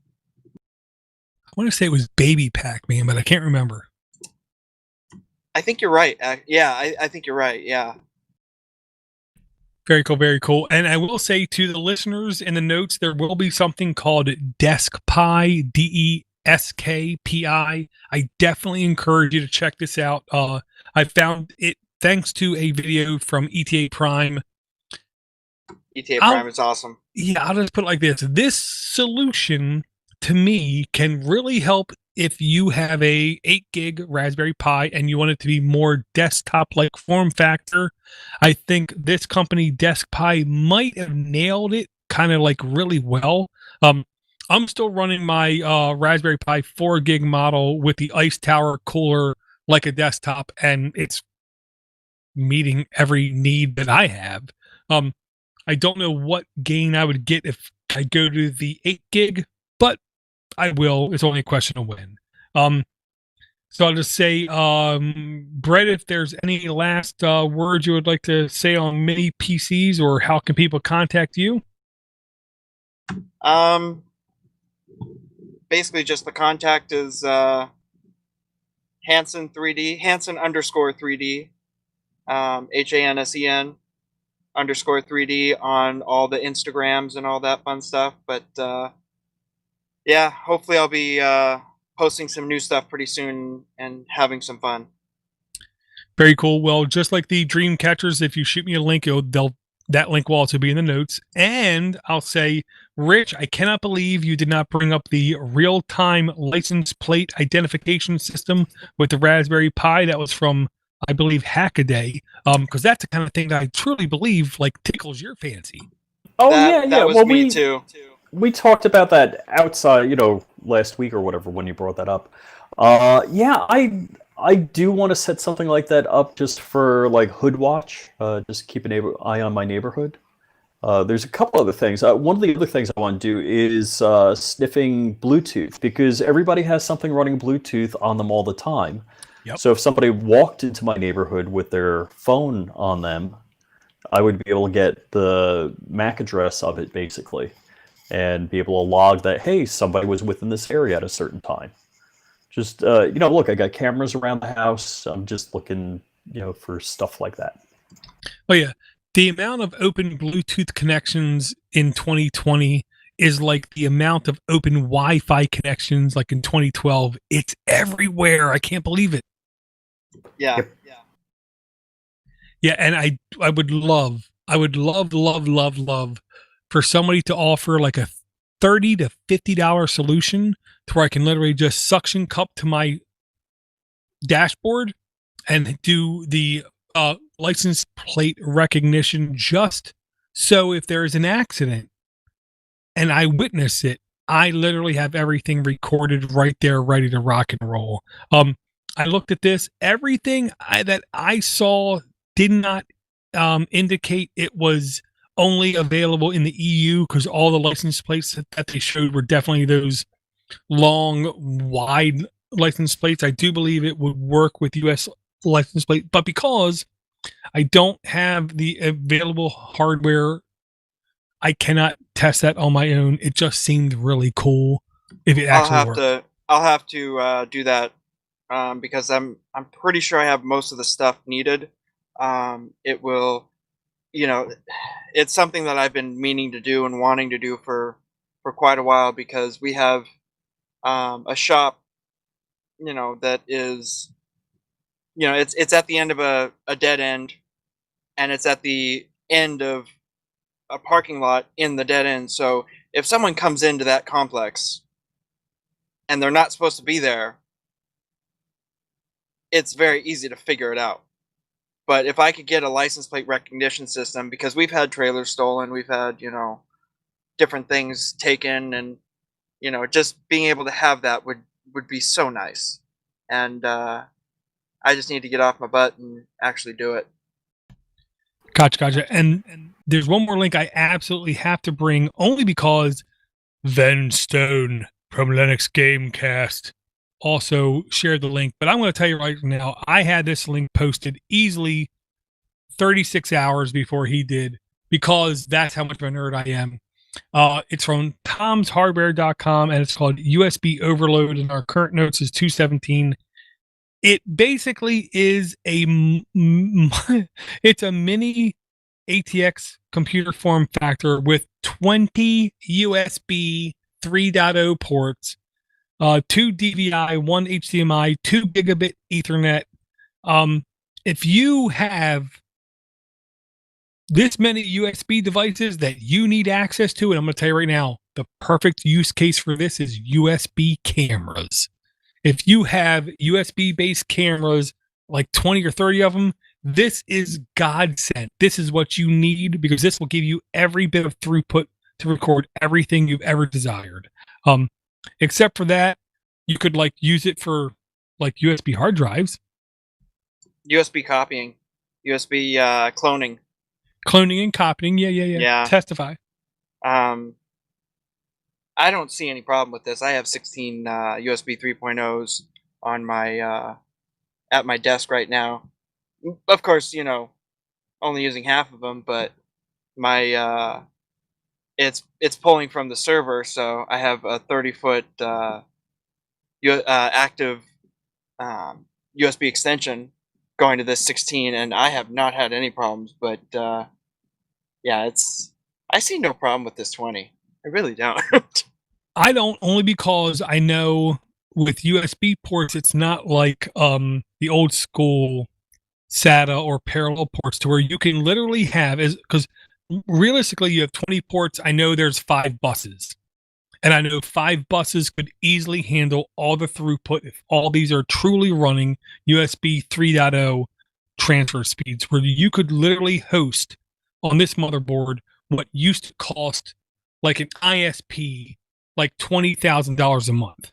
I want to say it was Baby Pac-Man, but I can't remember. I think you're right. Yeah, I think you're right. Yeah. Very cool, very cool. And I will say to the listeners in the notes, there will be something called DeskPi, DeskPi. I definitely encourage you to check this out. I found it thanks to a video from ETA Prime. ETA Prime is awesome. Yeah, I'll just put it like this. This solution, to me, can really help if you have a 8 gig Raspberry Pi and you want it to be more desktop-like form factor. I think this company, DeskPi, might have nailed it kind of like really well. I'm still running my Raspberry Pi 4 gig model with the Ice Tower cooler like a desktop, and it's meeting every need that I have. I don't know what gain I would get if I go to the 8 gig, but I will. It's only a question of when. So I'll just say, Brett, if there's any last words you would like to say on mini PCs, or how can people contact you? Basically, just the contact is Hansen 3D, Hansen underscore 3D, HANSEN underscore 3D on all the Instagrams and all that fun stuff. But yeah, hopefully I'll be posting some new stuff pretty soon and having some fun. Very cool. Well, just like the dream catchers, if you shoot me a link, that link will also be in the notes. And I'll say, Rich, I cannot believe you did not bring up the real-time license plate identification system with the Raspberry Pi. That was from, I believe, Hackaday. Because that's the kind of thing that I truly believe like tickles your fancy. Oh That was well, me too. we talked about that outside, last week or whatever when you brought that up. Yeah, I do want to set something like that up just for like hood watch, just keep an eye on my neighborhood. There's a couple other things. One of the other things I want to do is sniffing Bluetooth, because everybody has something running Bluetooth on them all the time. Yep. So if somebody walked into my neighborhood with their phone on them, I would be able to get the MAC address of it basically, and be able to log that, hey, somebody was within this area at a certain time. Just, look, I got cameras around the house. I'm just looking, for stuff like that. Oh, yeah. The amount of open Bluetooth connections in 2020 is like the amount of open Wi-Fi connections like in 2012. It's everywhere. I can't believe it. Yeah. Yep. Yeah, and I would love for somebody to offer like a $30 to $50 solution to where I can literally just suction cup to my dashboard and do the license plate recognition, just so if there is an accident and I witness it, I literally have everything recorded right there, ready to rock and roll. I looked at this. Everything that I saw did not indicate it was only available in the EU, because all the license plates that they showed were definitely those long, wide license plates. I do believe it would work with US license plate, but because I don't have the available hardware, I cannot test that on my own. It just seemed really cool if it actually worked. I'll have to do that because I'm pretty sure I have most of the stuff needed. It will, it's something that I've been meaning to do and wanting to do for quite a while, because we have a shop, that is, it's at the end of a dead end, and it's at the end of a parking lot in the dead end. So if someone comes into that complex and they're not supposed to be there, it's very easy to figure it out. But if I could get a license plate recognition system, because we've had trailers stolen, we've had, different things taken, and, just being able to have that would be so nice. And I just need to get off my butt and actually do it. Gotcha. And there's one more link I absolutely have to bring, only because Ven Stone from Linux Gamecast also shared the link. But I'm going to tell you right now, I had this link posted easily 36 hours before he did, because that's how much of a nerd I am. It's from tomshardware.com, and it's called USB Overload, and our current notes is 217. It basically is it's a mini ATX computer form factor with 20 USB 3.0 ports, 2 DVI, 1 HDMI, 2 gigabit Ethernet. If you have this many USB devices that you need access to, and I'm going to tell you right now, the perfect use case for this is USB cameras. If you have USB-based cameras, like 20 or 30 of them, this is godsend. This is what you need, because this will give you every bit of throughput to record everything you've ever desired. Except for that, you could use it for USB hard drives. USB copying, USB cloning. Cloning and copying. Yeah. Yeah. Testify. I don't see any problem with this. I have 16 USB 3.0s on my at my desk right now. Of course, only using half of them, but my it's pulling from the server, so I have a 30-foot active USB extension going to this 16, and I have not had any problems. But yeah, I see no problem with this 20. I really don't. I don't, only because I know with USB ports, it's not like the old school SATA or parallel ports to where you can literally have, because realistically you have 20 ports. I know there's 5 buses, and I know 5 buses could easily handle all the throughput if all these are truly running USB 3.0 transfer speeds, where you could literally host on this motherboard what used to cost like an ISP like $20,000 a month.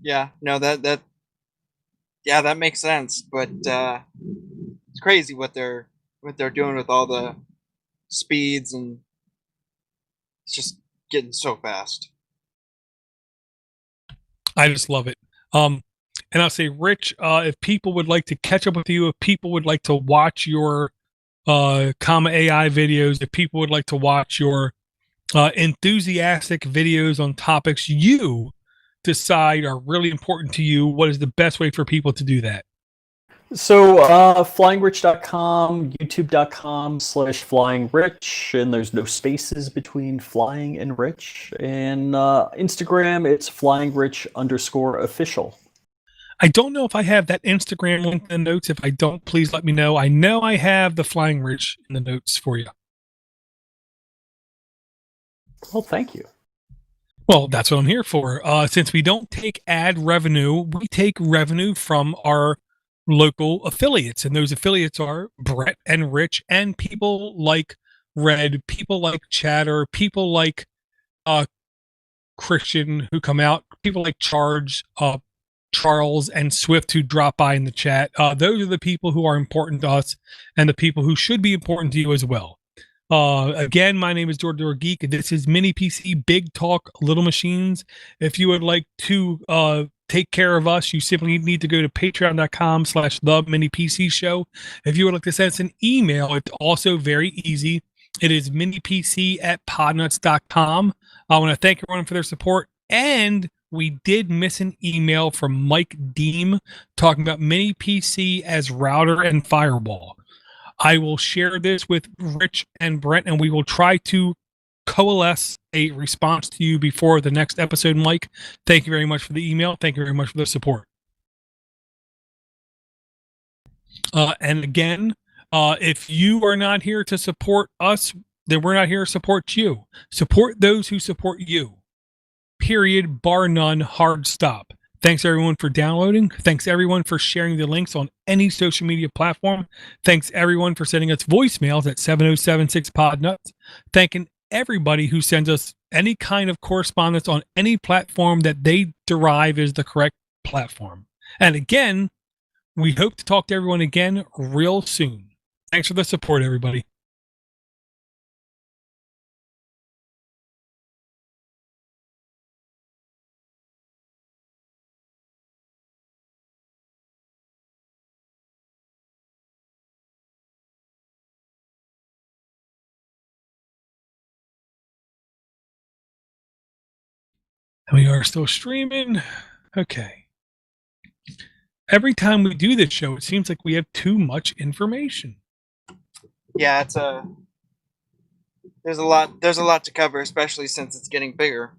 Yeah, no, that makes sense. But it's crazy what they're doing with all the speeds, and it's just getting so fast. I just love it. And I'll say, Rich, if people would like to catch up with you, if people would like to watch your comma AI videos, if people would like to watch your enthusiastic videos on topics you decide are really important to you, what is the best way for people to do that? So, flyingrich.com, youtube.com/flyingrich, and there's no spaces between flying and rich. And Instagram, it's flyingrich_official. I don't know if I have that Instagram link in the notes. If I don't, please let me know. I know I have the Flying Rich in the notes for you. Well, thank you. Well, that's what I'm here for. Since we don't take ad revenue, we take revenue from our local affiliates. And those affiliates are Brett and Rich and people like Red, people like Chatter, people like Christian who come out, people like Charles and Swift who drop by in the chat. Those are the people who are important to us and the people who should be important to you as well. Again, my name is Door Geek. This is Mini PC Big Talk Little Machines. If you would like to take care of us, you simply need to go to patreon.com/the-mini-PC-show. If you would like to send us an email, it's also very easy. It is minipc@podnutz.com. I want to thank everyone for their support. And we did miss an email from Mike Deem talking about Mini PC as router and firewall. I will share this with Rich and Brent, and we will try to coalesce a response to you before the next episode, Mike. Thank you very much for the email. Thank you very much for the support. And again, if you are not here to support us, then we're not here to support you. Support those who support you. Period, bar none, hard stop. Thanks everyone for downloading. Thanks everyone for sharing the links on any social media platform. Thanks everyone for sending us voicemails at 7076-PODNUTS. Thanking everybody who sends us any kind of correspondence on any platform that they derive is the correct platform. And again, we hope to talk to everyone again real soon. Thanks for the support, everybody. We are still streaming. Okay. Every time we do this show, it seems like we have too much information. Yeah, there's a lot to cover, especially since it's getting bigger.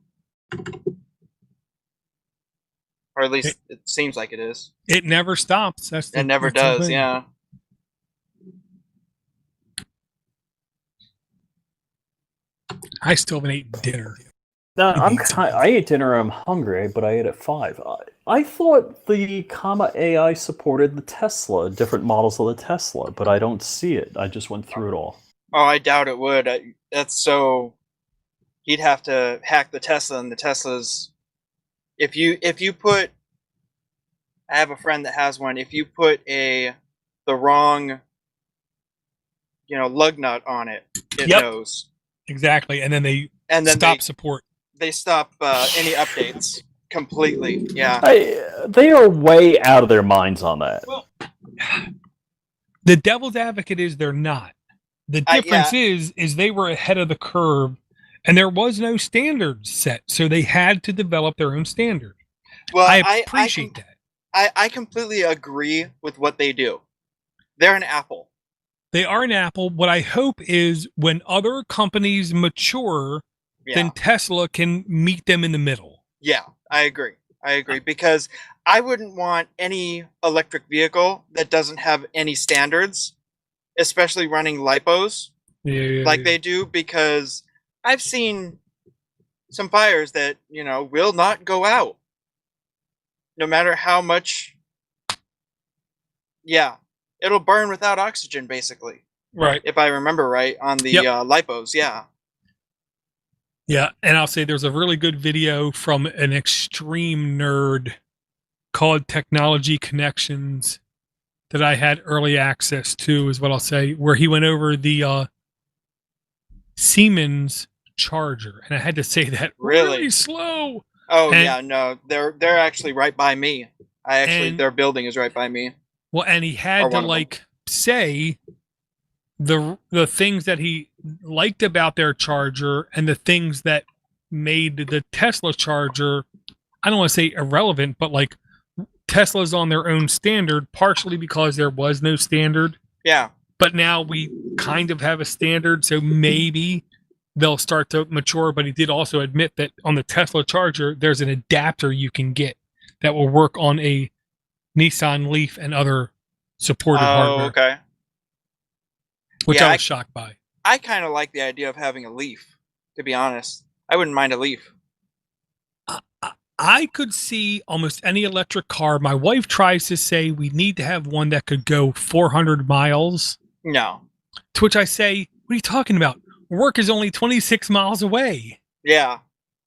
Or at least it seems like it is. It never stops. It never does, yeah. I still haven't eaten dinner. No, I ate dinner. I'm hungry, but I ate at 5. I thought the comma AI supported the Tesla, different models of the Tesla, but I don't see it. I just went through it all. Oh, I doubt it would. That's so. He'd have to hack the Tesla, and the Tesla's. If you put I have a friend that has one. If you put the wrong, lug nut on it, it knows. Exactly, and then they stop support. They stop any updates completely. Yeah, they are way out of their minds on that. Well, the devil's advocate is they're not. The difference is they were ahead of the curve, and there was no standard set, so they had to develop their own standard. Well, I appreciate that. I completely agree with what they do. They're an Apple. They are an Apple. What I hope is when other companies mature, then Tesla can meet them in the middle. Yeah, I agree. Because I wouldn't want any electric vehicle that doesn't have any standards, especially running lipos they do, because I've seen some fires that, will not go out no matter how much. Yeah, it'll burn without oxygen, basically. Right. If I remember right on the lipos, yeah. Yeah, and I'll say there's a really good video from an extreme nerd called Technology Connections that I had early access to, is what I'll say, where he went over the Siemens charger, and I had to say that really slow. Oh, no, they're actually right by me. Their building is right by me. Well, and he had to say the things that he liked about their charger and the things that made the Tesla charger, I don't want to say irrelevant, but Tesla's on their own standard, partially because there was no standard. Yeah. But now we kind of have a standard, so maybe they'll start to mature. But he did also admit that on the Tesla charger, there's an adapter you can get that will work on a Nissan Leaf and other supported hardware. Okay. Which I was shocked by. I kind of like the idea of having a Leaf, to be honest. I wouldn't mind a Leaf. I could see almost any electric car. My wife tries to say we need to have one that could go 400 miles. No. To which I say, what are you talking about? Work is only 26 miles away. Yeah.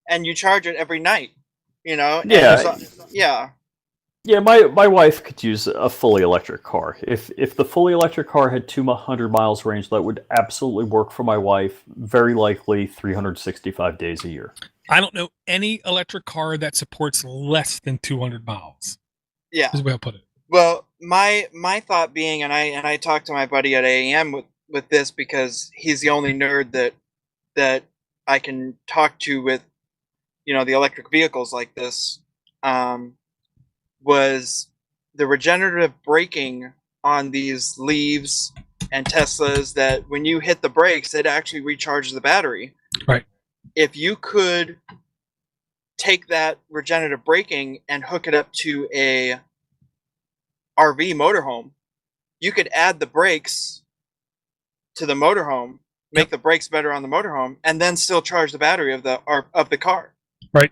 And you charge it every night, Yeah. Yeah. Yeah, my wife could use a fully electric car. If the fully electric car had 200 miles range, that would absolutely work for my wife. Very likely 365 days a year. I don't know any electric car that supports less than 200 miles. Yeah. Is the way I'll put it. Well, my thought being, and I talked to my buddy at AEM with this, because he's the only nerd that I can talk to with, the electric vehicles like this, was the regenerative braking on these Leaves and Teslas, that when you hit the brakes, it actually recharges the battery. Right. If you could take that regenerative braking and hook it up to a RV motorhome, you could add the brakes to the motorhome, make the brakes better on the motorhome, and then still charge the battery of the car. Right.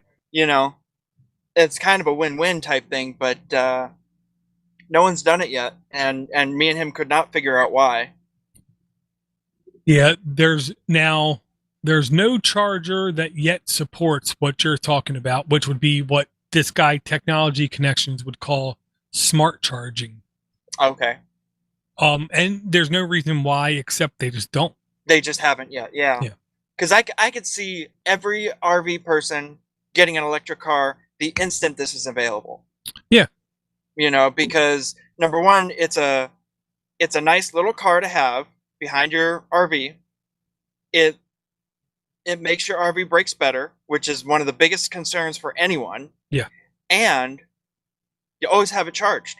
It's kind of a win-win type thing, but no one's done it yet, and me and him could not figure out why. Yeah, there's no charger that yet supports what you're talking about, which would be what this guy Technology Connections would call smart charging. Okay. And there's no reason why, except they just don't. They just haven't yet. Yeah. Because I could see every RV person getting an electric car the instant this is available. Yeah. Because number one, it's a nice little car to have behind your RV. It makes your RV brakes better, which is one of the biggest concerns for anyone. Yeah. And you always have it charged.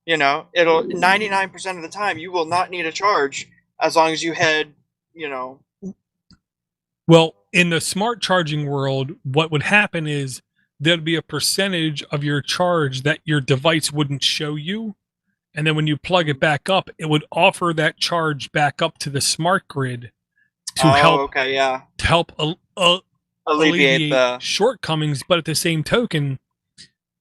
It'll 99% of the time you will not need a charge as long as you head, Well, in the smart charging world, what would happen is there'd be a percentage of your charge that your device wouldn't show you. And then when you plug it back up, it would offer that charge back up to the smart grid to help alleviate the shortcomings. But at the same token,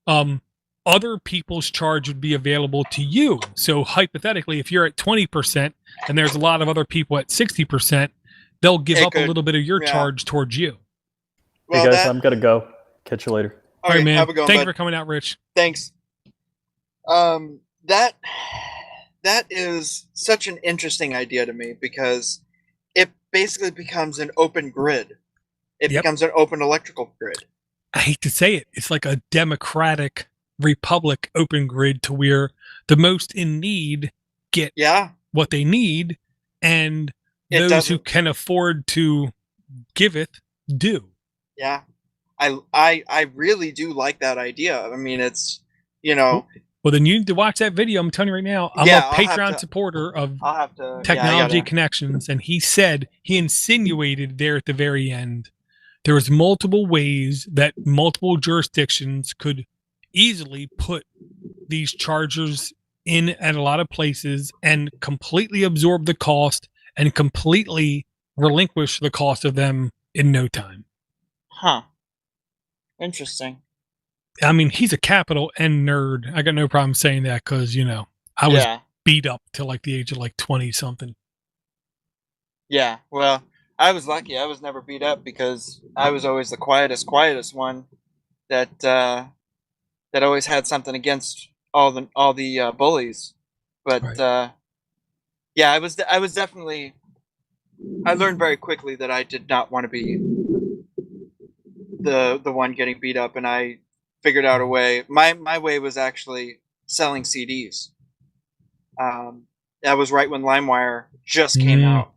other people's charge would be available to you. So hypothetically, if you're at 20% and there's a lot of other people at 60%, they'll give up a little bit of your charge towards you. Well, hey guys, I'm going to go. Catch you later. All right, man. Have a good one, Thank you bud. for coming out, Rich. Thanks. That is such an interesting idea to me because it basically becomes an open grid. It Yep. becomes an open electrical grid. I hate to say it, it's like a democratic republic open grid to where the most in need get Yeah, what they need, and It those who doesn't- can afford to give it do. yeah. I really do like that idea. I mean, it's, you know, Well, then you need to watch that video. I'm telling you right now, I'm Yeah, a I'll have Patreon to- supporter of I'll have to Technology Yeah, Connections, and he insinuated there at the very end, there was multiple ways that multiple jurisdictions could easily put these chargers in at a lot of places and completely absorb the cost and completely relinquish the cost of them in no time. Huh. Interesting. I mean, he's a capital N nerd. I got no problem saying that because, I was Yeah. beat up till like the age of like 20 something. Yeah. Well, I was lucky. I was never beat up because I was always the quietest one that that always had something against all the bullies. But Right. yeah, I was definitely. I learned very quickly that I did not want to be the one getting beat up, and I figured out a way. My way was actually selling CDs. That was right when LimeWire just came out.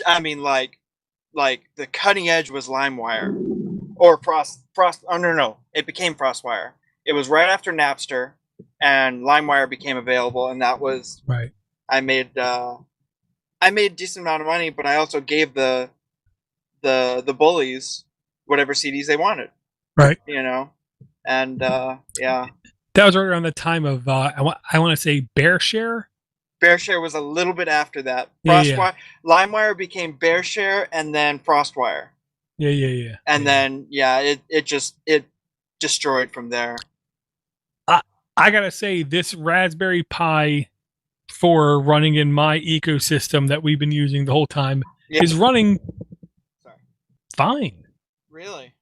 I mean, like the cutting edge was LimeWire or Frost. Oh no, it became FrostWire. It was right after Napster, and LimeWire became available, and that was Right. I made a decent amount of money, but I also gave the bullies whatever CDs they wanted. Right. And yeah. That was right around the time of I want to say BearShare. BearShare was a little bit after that. Yeah. LimeWire became BearShare and then FrostWire. Yeah. And then it destroyed from there. I gotta say, this Raspberry Pi 4 running in my ecosystem that we've been using the whole time is running fine. Really?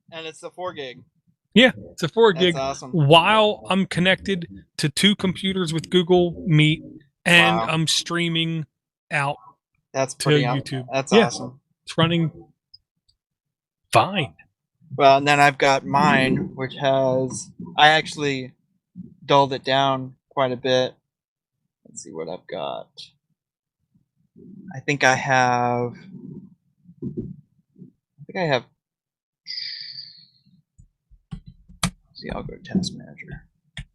And it's the 4 gig. Yeah, it's a 4 gig. That's awesome. While I'm connected to 2 computers with Google Meet and Wow. I'm streaming out That's to pretty YouTube. That's Yeah. awesome. It's running fine. Well, and then I've got mine, which I actually dulled it down quite a bit. Let's see what I've got. I think I have. See, I'll go Task Manager.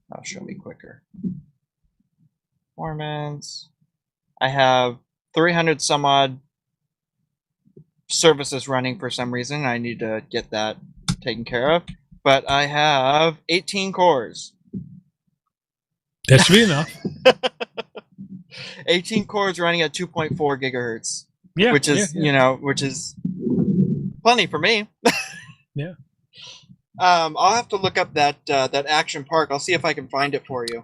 That'll show me quicker. Performance. I have 300 some odd services running for some reason. I need to get that taken care of. But I have 18 cores. That should be enough. 18 cores running at 2.4 gigahertz. Yeah. Which is, which is plenty for me. Yeah. I'll have to look up that Action Park. I'll see if I can find it for you.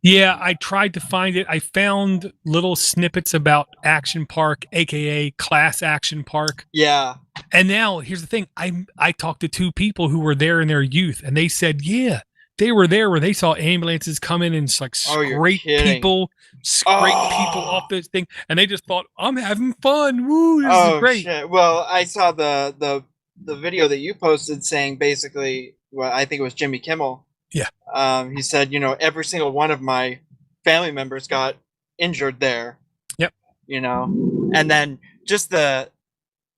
Yeah, I tried to find it. I found little snippets about Action Park, aka Class Action Park. Yeah. And now here's the thing. I talked to 2 people who were there in their youth, and they said, yeah, they were there where they saw ambulances come in and like scrape people off this thing, and they just thought, I'm having fun. Woo, this is great. Shit. Well, I saw the video that you posted saying basically, well, I think it was Jimmy Kimmel. Yeah. He said, every single one of my family members got injured there. Yep. And then just the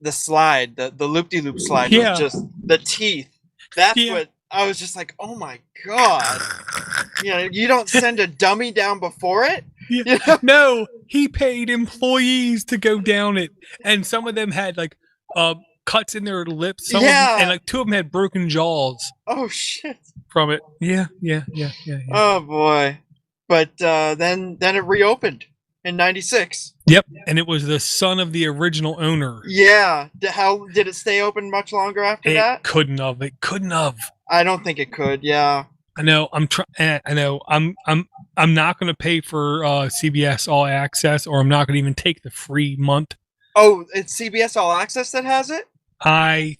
slide, the loop-de-loop slide was just the teeth. That's what I was just like, oh my God. You don't send a dummy down before it? Yeah. No, he paid employees to go down it. And some of them had like cuts in their lips. Some of them, and like 2 of them had broken jaws. Oh shit. From it. Yeah. Oh boy. But then it reopened in '96. Yep. And it was the son of the original owner. Yeah. How did it stay open much longer after that? It couldn't have. I don't think it could. Yeah. I know. I'm not going to pay for CBS All Access, or I'm not going to even take the free month. Oh, it's CBS All Access that has it? I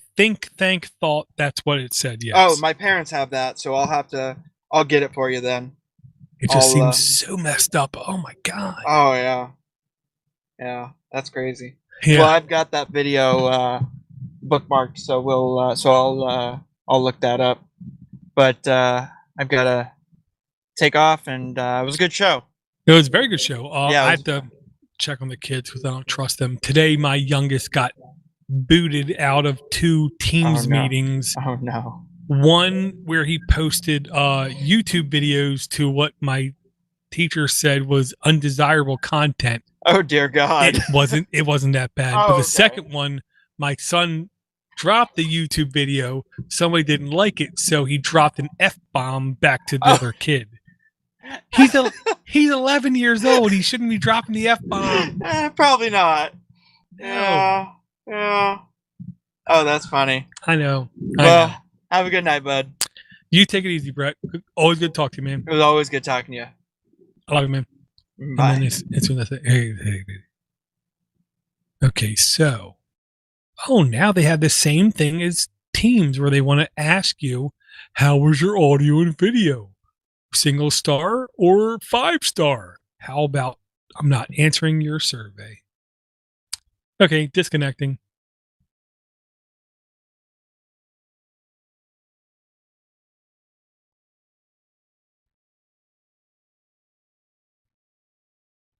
thought that's what it said. Yes. Oh, my parents have that, so I'll get it for you then. It just I'll, seems so messed up. Oh my god. Oh yeah, yeah, that's crazy. Yeah. Well, I've got that video bookmarked, so I'll look that up. But I've got to take off, and it was a good show. It was a very good show. Yeah, I have to check on the kids because I don't trust them. Today, my youngest got booted out of 2 Teams meetings. Oh no. One where he posted YouTube videos to what my teacher said was undesirable content. Oh dear God. It wasn't that bad. Oh, But the okay. second one, my son dropped the YouTube video. Somebody didn't like it, so he dropped an F-bomb back to the other kid. He's 11 years old. He shouldn't be dropping the F-bomb. Probably not. No. Yeah. Oh, that's funny. I know. Well, have a good night, bud. You take it easy, Brett. Always good to talk to you, man. It was always good talking to you. I love you, man. Bye. And then it's when I say, hey. Okay, so, now they have the same thing as Teams where they want to ask you, how was your audio and video? 1-star or 5-star? How about I'm not answering your survey? Okay, disconnecting.